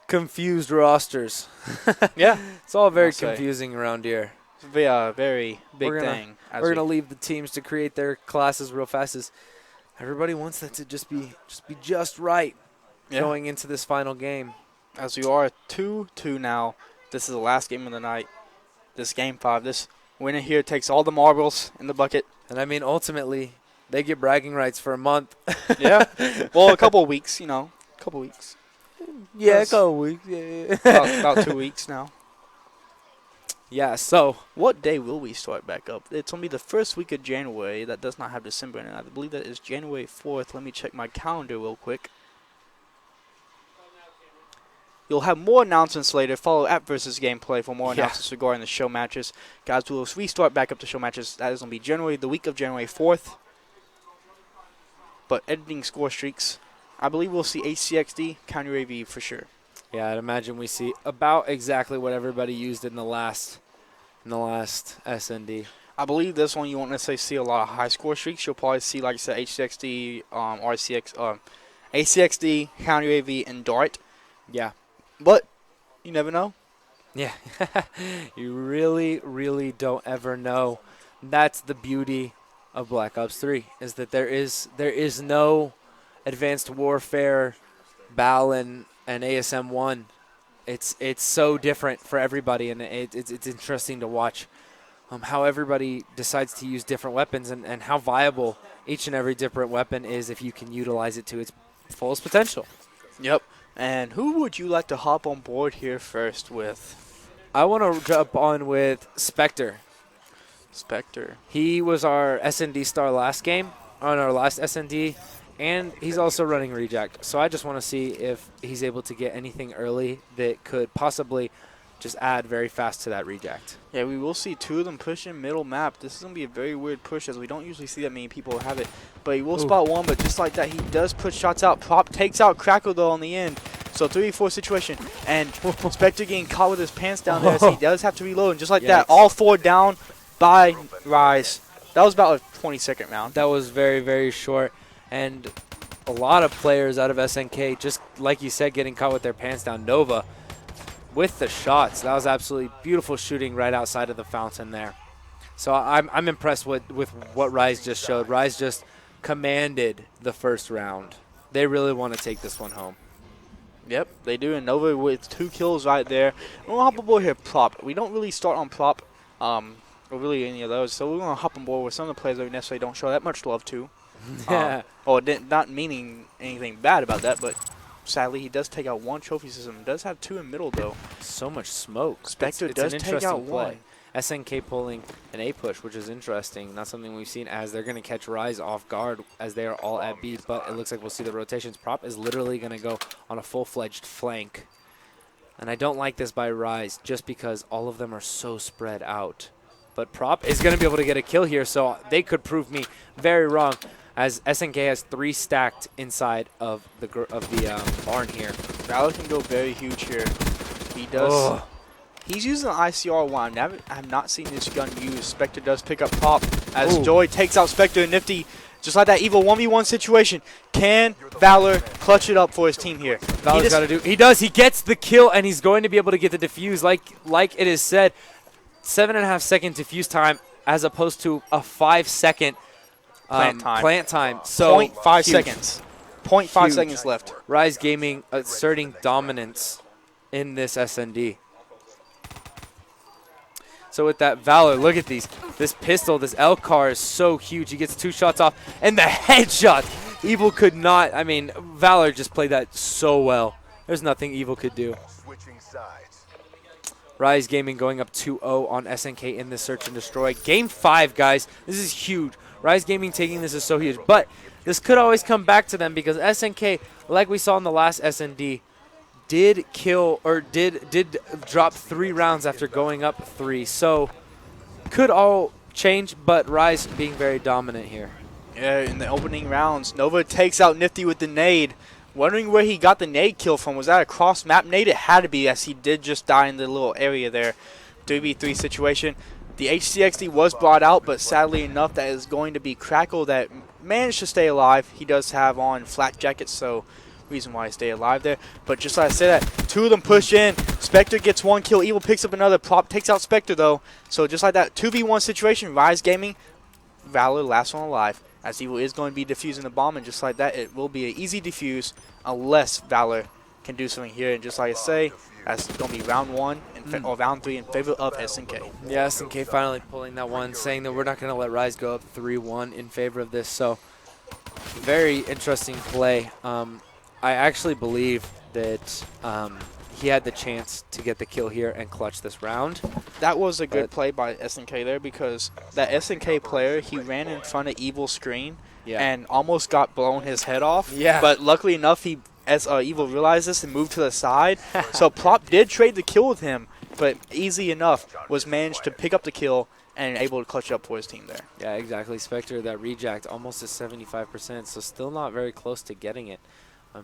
confused rosters. Yeah. It's all very confusing around here. It's a very big thing. We're going to leave the teams to create their classes real fast. As everybody wants that to just be right going into this final game. As we are 2-2 now. This is the last game of the night. This Game 5. This winner here takes all the marbles in the bucket. And I mean, ultimately, they get bragging rights for a month. Yeah. Well, a couple of weeks, a couple of weeks. Yeah, a couple of weeks. Yeah. About 2 weeks now. Yeah, so What day will we start back up? It's going to be the first week of January. That does not have December in it. I believe that is January 4th. Let me check my calendar real quick. You'll have more announcements later. Follow App versus Gameplay for more announcements regarding the show matches. Guys, we'll restart back up the show matches. That is going to be the week of January 4th. But editing score streaks, I believe we'll see HCXD, Counter AV for sure. yeah, I'd imagine we see about exactly what everybody used in the last SND. I believe this one you won't necessarily see a lot of high score streaks. You'll probably see, like I said, HCXD, ACXD, Counter AV, and Dart. Yeah. But you never know. Yeah. You really, really don't ever know. That's the beauty of Black Ops 3, is that there is no Advanced Warfare, BAL, and ASM 1. It's so different for everybody, and it's interesting to watch how everybody decides to use different weapons and how viable each and every different weapon is if you can utilize it to its fullest potential. Yep. And who would you like to hop on board here first with? I want to jump on with Spectre. Spectre. He was our SND star last game, on our last SND, and he's also running Reject. So I just want to see if he's able to get anything early that could possibly just add very fast to that Reject. Yeah, we will see two of them pushing middle map. This is going to be a very weird push, as we don't usually see that many people have it. But he will spot one, but just like that, he does put shots out. Prop takes out Crackle, though, on the end. So 3v4 situation. And Spectre getting caught with his pants down there, so he does have to reload. And just like that, all four down by RIZE. That was about a 20-second round. That was very, very short. And a lot of players out of SNK, just like you said, getting caught with their pants down. Nova with the shots. That was absolutely beautiful shooting right outside of the fountain there. So I'm impressed with what RIZE just showed. RIZE just commanded the first round. They really want to take this one home. Yep, they do. And Nova with 2 kills right there. We'll hop aboard here, Prop. We don't really start on Prop, or really any of those. So we're going to hop on board with some of the players that we necessarily don't show that much love to. Yeah. Not meaning anything bad about that, but sadly he does take out 1 trophy system. Does have 2 in middle, though. So much smoke. Spectre does take out 1. SNK pulling an A push, which is interesting. Not something we've seen, as they're going to catch RIZE off guard as they are all at B. But it looks like we'll see the rotations. Prop is literally going to go on a full-fledged flank. And I don't like this by RIZE just because all of them are so spread out. But Prop is going to be able to get a kill here, so they could prove me very wrong, as SNK has 3 stacked inside of the barn here. Valor can go very huge here. He does. Oh. He's using the ICR1. I have not seen this gun used. Spectre does pick up Prop as Joy takes out Spectre and Nifty. Just like that evil 1v1 situation. Can Valor clutch it up for his team here? Valor's got to do. He does. He gets the kill, and he's going to be able to get the defuse. Like it is said, 7.5 second defuse time as opposed to a 5-second plant time. So 0.5 seconds. 0.5 seconds left. RIZE Gaming asserting dominance in this SND. So with that Valor, look at these. This pistol, this L-car is so huge. He gets 2 shots off, and the headshot. Evil could not. I mean, Valor just played that so well. There's nothing Evil could do. RIZE Gaming going up 2-0 on SNK in this search and destroy. Game 5, guys. This is huge. RIZE Gaming taking this is so huge. But this could always come back to them, because SNK, like we saw in the last SND, did drop 3 rounds after going up 3. So could all change, but RIZE being very dominant here. Yeah, in the opening rounds, Nova takes out Nifty with the nade. Wondering where he got the nade kill from. Was that a cross-map nade? It had to be, as he did just die in the little area there. 3v3 situation. The HCXD was brought out, but sadly enough, that is going to be Crackle that managed to stay alive. He does have on flat jackets, so reason why he stayed alive there. But just like I said, that 2 of them push in. Spectre gets 1 kill. Evil picks up another. Prop takes out Spectre, though. So just like that 2v1 situation, RIZE Gaming, Valor last one alive, as Evil is going to be defusing the bomb. And just like that, it will be an easy defuse unless Valor can do something here. And just like I say, that's going to be round 1 or round 3 in favor of SNK. Yeah, SNK finally pulling that one, saying that we're not going to let RIZE go up 3-1 in favor of this. So very interesting play. I actually believe that he had the chance to get the kill here and clutch this round. That was a good play by SnK there, because that SnK player, he ran in front of Evil's screen and almost got blown his head off. Yeah. But luckily enough, Evil realized this and moved to the side. So Prop did trade the kill with him, but easy enough was managed to pick up the kill and able to clutch up for his team there. Yeah, exactly. Spectre, that reject almost is 75%, so still not very close to getting it.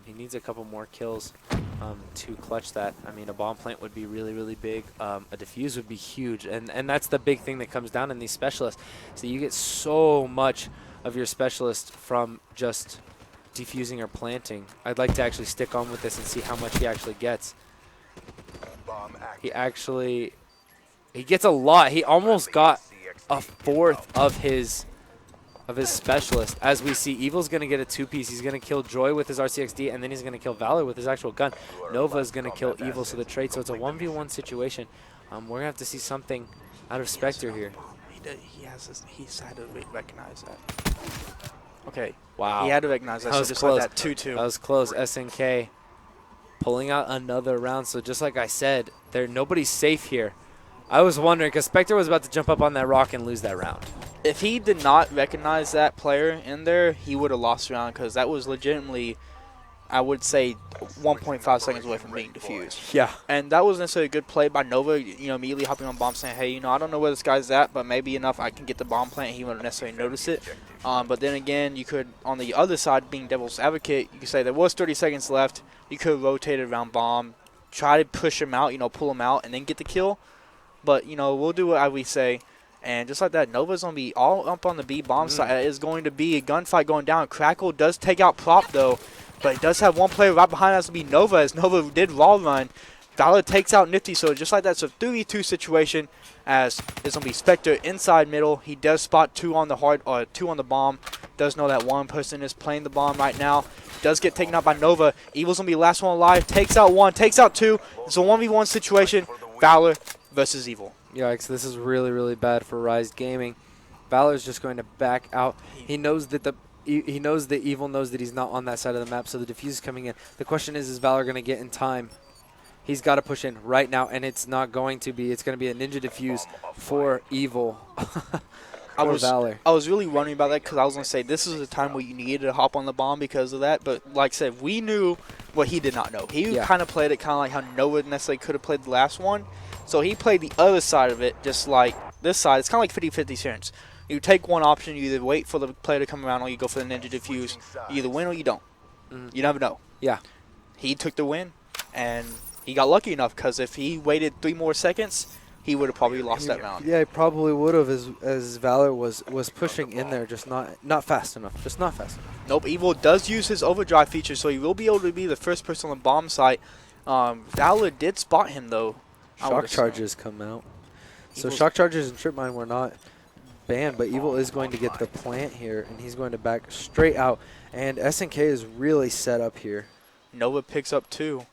He needs a couple more kills to clutch that. I mean, a bomb plant would be really, really big. A defuse would be huge, and that's the big thing that comes down in these specialists. So you get so much of your specialist from just defusing or planting. I'd like to actually stick on with this and see how much he actually gets. He gets a lot. He almost got a fourth of his specialist. As we see, Evil's going to get a two-piece. He's going to kill Joy with his RCXD, and then he's going to kill Valor with his actual gun. Nova is going to kill Evil, so the trade. So it's a 1v1 situation. We're going to have to see something out of Spectre here. He's had to recognize that. Okay. Wow. He had to recognize that. That was so just close. like that 2-2. That was close. SnK pulling out another round. So just like I said, nobody's safe here. I was wondering, because Spectre was about to jump up on that rock and lose that round. If he did not recognize that player in there, he would have lost the round, because that was legitimately, I would say, 1.5 seconds away from being defused. Yeah. And that was necessarily a good play by Nova, immediately hopping on bomb saying, hey, I don't know where this guy's at, but maybe enough I can get the bomb plant. He wouldn't necessarily notice it. But then again, you could, on the other side, being devil's advocate, you could say there was 30 seconds left. You could have rotated around bomb, try to push him out, pull him out, and then get the kill. But, we'll do what we say. And just like that, Nova's going to be all up on the B bomb side. It is going to be a gunfight going down. Crackle does take out Prop, though. But it does have one player right behind us to be Nova, as Nova did wall run. Valor takes out Nifty, so just like that, it's a 3v2 situation, as it's going to be Spectre inside middle. He does spot two on the bomb. Does know that one person is playing the bomb right now. Does get taken out by Nova. Evil's going to be the last one alive. Takes out one, takes out two. It's a 1v1 situation. Valor versus Evil. Yikes, this is really, really bad for RIZE Gaming. Valor's just going to back out. He knows that Evil knows that he's not on that side of the map, so the defuse is coming in. The question is Valor going to get in time? He's got to push in right now, and it's not going to be. It's going to be a ninja defuse for Evil. Valor. I was really wondering about that, because I was going to say this is the time where you needed to hop on the bomb because of that. But like I said, we knew what he did not know. He kind of played it kind of like how Noah necessarily could have played the last one. So he played the other side of it, just like this side. It's kind of like 50-50 chance. You take one option, you either wait for the player to come around, or you go for the ninja defuse. You either win or you don't. You never know. Yeah. He took the win, and he got lucky enough, because if he waited 3 more seconds, he would have probably lost that round. Yeah, he probably would have, as Valor was pushing in there, just not fast enough. Just not fast enough. Nope, Evil does use his overdrive feature, so he will be able to be the first person on the bomb site. Valor did spot him, though. Shock charges come out. So shock charges and trip mine were not banned, but Evil is going to get the plant here, and he's going to back straight out. And SnK is really set up here. Nova picks up 2.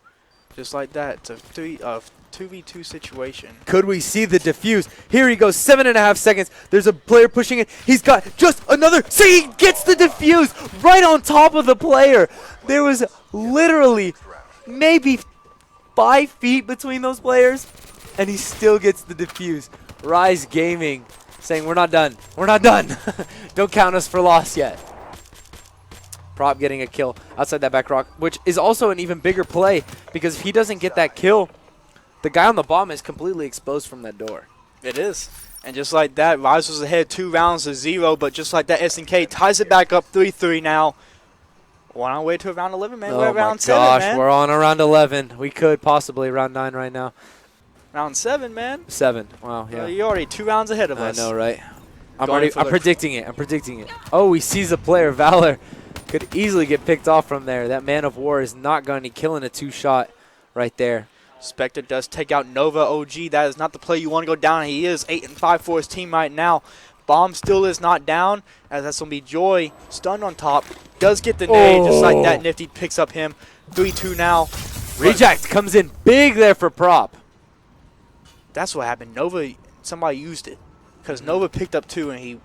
Just like that. It's a 2v2 situation. Could we see the defuse? Here he goes, 7.5 seconds. There's a player pushing it. He's got just another. See, he gets the defuse right on top of the player. There was literally maybe 5 feet between those players, and he still gets the defuse. RIZE Gaming saying, we're not done. We're not done. Don't count us for loss yet. Prop getting a kill outside that back rock, which is also an even bigger play, because if he doesn't get that kill, the guy on the bomb is completely exposed from that door. It is. And just like that, RIZE was ahead 2 rounds to 0, but just like that, SnK ties it back up 3-3 now. We're on our way to round 11, man. We're at round 7, man. Oh, my gosh, we're on around 11. We could possibly round 9 right now. Round 7, man. 7. Wow, yeah. You're already 2 rounds ahead of us. I know, right? I'm predicting it. I'm predicting it. Oh, he sees a player. Valor could easily get picked off from there. That Man of War is not going to kill in a 2-shot right there. Spectre does take out Nova OG. That is not the play you want to go down. He is 8-5 for his team right now. Bomb still is not down, as that's going to be Joy stunned on top. Does get the nade, just like that. Nifty picks up him. 3-2 now. Reject comes in big there for Prop. That's what happened. Nova, somebody used it, because Nova picked up 2, and it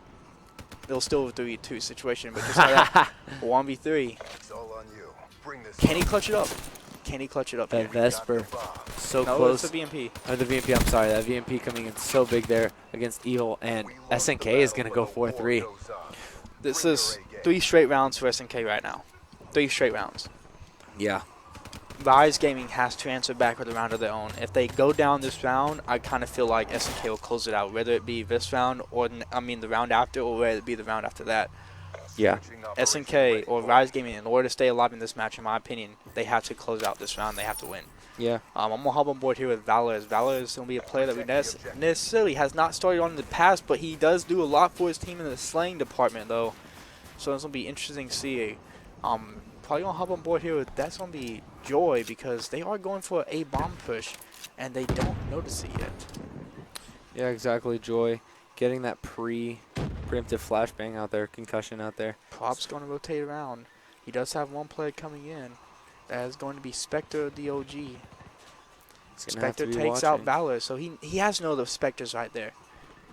was still a 3-2 situation. But just like that, 1v3. Can he clutch it up? Can he clutch it up That here? Vesper, so No, close. it's a VMP. Or the VMP, I'm sorry. That VMP coming in so big there against Evil. And SNK is going to go 4-3. This is 3 straight rounds for SNK right now. 3 straight rounds. Yeah. RIZE Gaming has to answer back with a round of their own. If they go down this round, I kind of feel like SNK will close it out, whether it be this round or, the round after, or whether it be the round after that. Yeah. SNK or RIZE Gaming, in order to stay alive in this match, in my opinion, they have to close out this round. They have to win. Yeah. I'm going to hop on board here with Valor. As Valor is going to be a player that we necessarily has not started on in the past, but he does do a lot for his team in the slaying department, though. So it's going to be interesting to see. Probably going to hop on board here with that's going to be Joy, because they are going for a bomb push, and they don't notice it yet. Yeah, exactly. Joy getting that preemptive flashbang out there, concussion out there. Prop's going to rotate around. He does have one player coming in. That is going to be Spectre, the OG. Spectre takes out Valor, so he has to know the Spectres right there.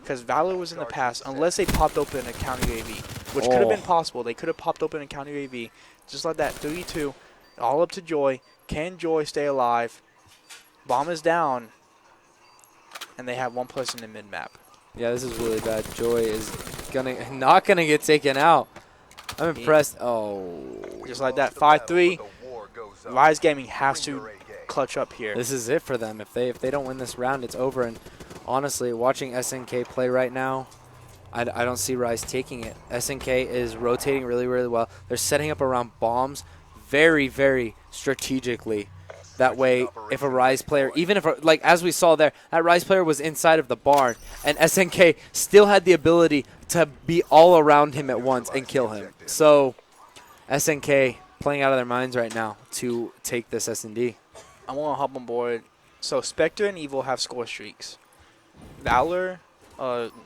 Because Valor was in the past, unless they popped open a counter UAV, which could have been possible. They could have popped open a counter UAV. Just like that, 3-2, all up to Joy. Can Joy stay alive? Bomb is down. And they have one person in mid-map. Yeah, this is really bad. Joy is not gonna get taken out. I'm impressed. Oh. Just like that, 5-3. RIZE Gaming has to clutch up here. This is it for them. If they don't win this round, it's over. And honestly, watching SNK play right now, I don't see RIZE taking it. SNK is rotating really, really well. They're setting up around bombs very, very strategically. That way, if a RIZE player, even if, like as we saw there, that RIZE player was inside of the barn, and SNK still had the ability to be all around him at once and kill him. So, SNK playing out of their minds right now to take this S&D. I want to hop on board. So, Spectre and Evil have score streaks. Valor,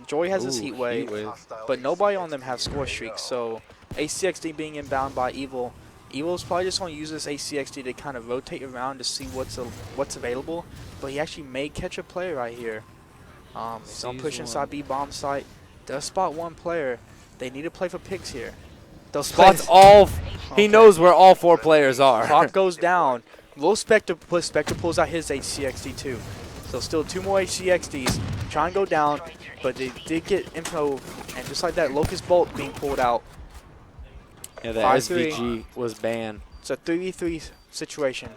Joy has his heat wave, but nobody on them have score streaks. So, ACXD being inbound by Evil. Evil's probably just going to use this ACXD to kind of rotate around to see what's available, but he actually may catch a player right here. Don't push inside B bomb site. Does spot one player. They need to play for picks here. Those spots all. He knows where all 4 players are. Clock goes down. Little Spectre pulls out his HCXD too. So still 2 more HCXDs. Trying to go down, but they did get info, and just like that, Locust Bolt being pulled out. Yeah, the SVG was banned. It's a 3v3 situation.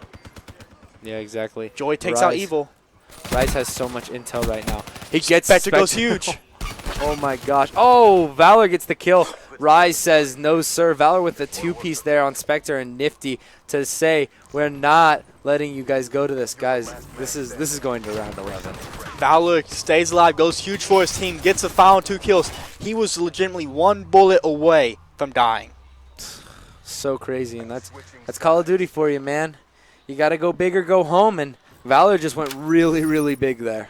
Yeah, exactly. Joy takes out Evil. RIZE has so much intel right now. He gets Spectre goes huge. Oh my gosh. Oh, Valor gets the kill. RIZE says no sir. Valor with the 2-piece there on Spectre and Nifty to say we're not letting you guys go to this, guys. This is going to round 11. Valor stays alive, goes huge for his team, gets the final 2 kills. He was legitimately 1 bullet away from dying. So crazy, and that's Call of Duty for you, man. You got to go big or go home, and Valor just went really, really big there.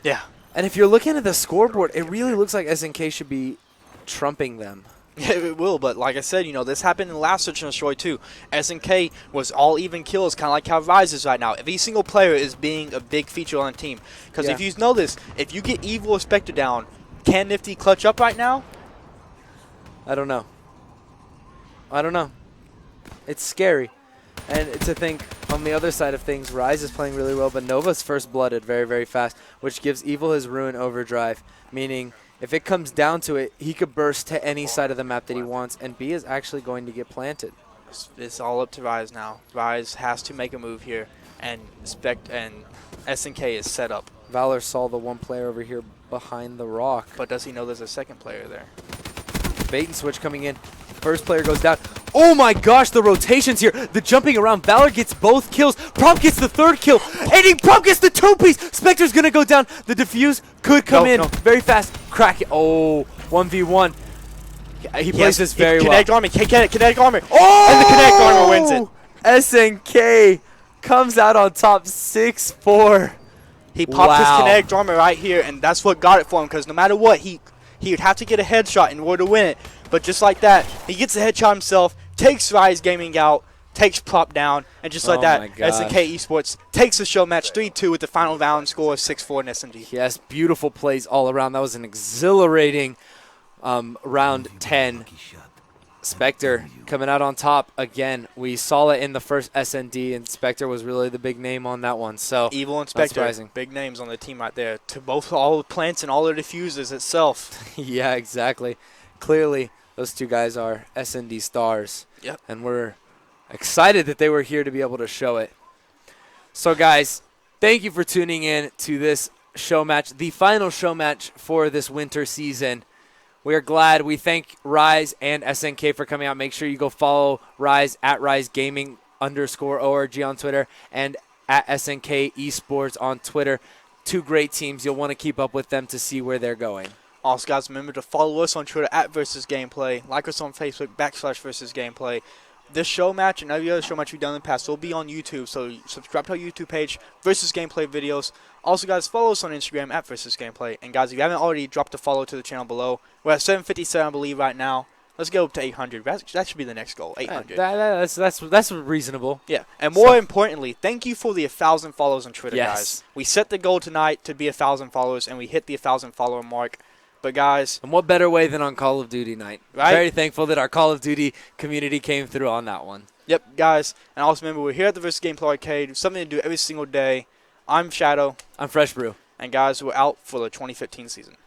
Yeah. And if you're looking at the scoreboard, it really looks like SNK should be trumping them. Yeah, it will, but like I said, this happened in the last Search and Destroy too. SNK was all even kills, kind of like how RIZE is right now. Every single player is being a big feature on the team. Because if you know this, if you get Evil or Spectre down, can Nifty clutch up right now? I don't know. It's scary. And to think, on the other side of things, RIZE is playing really well, but Nova's first-blooded very, very fast, which gives Evil his Ruin Overdrive, meaning if it comes down to it, he could burst to any side of the map that he wants, and B is actually going to get planted. It's all up to RIZE now. RIZE has to make a move here, and SNK is set up. Valor saw the one player over here behind the rock. But does he know there's a second player there? Bait and switch coming in. First player goes down. Oh my gosh, the rotations here. The jumping around. Valor gets both kills. Prop gets the 3rd kill. And Prop gets the 2-piece. Spectre's going to go down. The defuse could come in very fast. Crack it. Oh, 1v1. He plays this very well. Kinetic armor. Oh! And the kinetic armor wins it. SNK comes out on top 6-4. He popped his kinetic armor right here, and that's what got it for him, because no matter what, he would have to get a headshot in order to win it. But just like that, he gets a headshot himself, takes RIZE Gaming out, takes Prop down, and just like that, SnK eSports takes the Showmatch 3-2 with the final round score of 6-4 in SMG. Yes, beautiful plays all around. That was an exhilarating round 10. Spectre coming out on top again. We saw it in the first SND, and Spectre was really the big name on that one. So Evil and not Spectre, surprising. big names on the team right there. To both all the plants and all the diffusers itself. Yeah, exactly. Clearly, those two guys are SND stars. Yep. And we're excited that they were here to be able to show it. So, guys, thank you for tuning in to this show match, the final show match for this winter season. We are glad. We thank RIZE and SNK for coming out. Make sure you go follow RIZE at RIZE Gaming _org on Twitter and at SnK eSports on Twitter. Two great teams. You'll want to keep up with them to see where they're going. Also, guys, remember to follow us on Twitter at Versus Gameplay. Like us on Facebook, /Versus Gameplay. This show match and every other show match we've done in the past will be on YouTube, so subscribe to our YouTube page, Versus Gameplay videos. Also, guys, follow us on Instagram at Versus Gameplay. And, guys, if you haven't already, dropped a follow to the channel below. We're at 757, I believe, right now. Let's go up to 800. That should be the next goal, 800. That's reasonable. Yeah, and more importantly, thank you for the 1,000 followers on Twitter, Yes. guys. We set the goal tonight to be 1,000 followers, and we hit the 1,000 follower mark. But, guys, And what better way than on Call of Duty night? Right? Very thankful that our Call of Duty community came through on that one. yep, guys. And also remember, we're here at the Versus Gameplay Arcade. Something to do every single day. I'm Shadow. I'm Fresh Brew. And, guys, we're out for the 2015 season.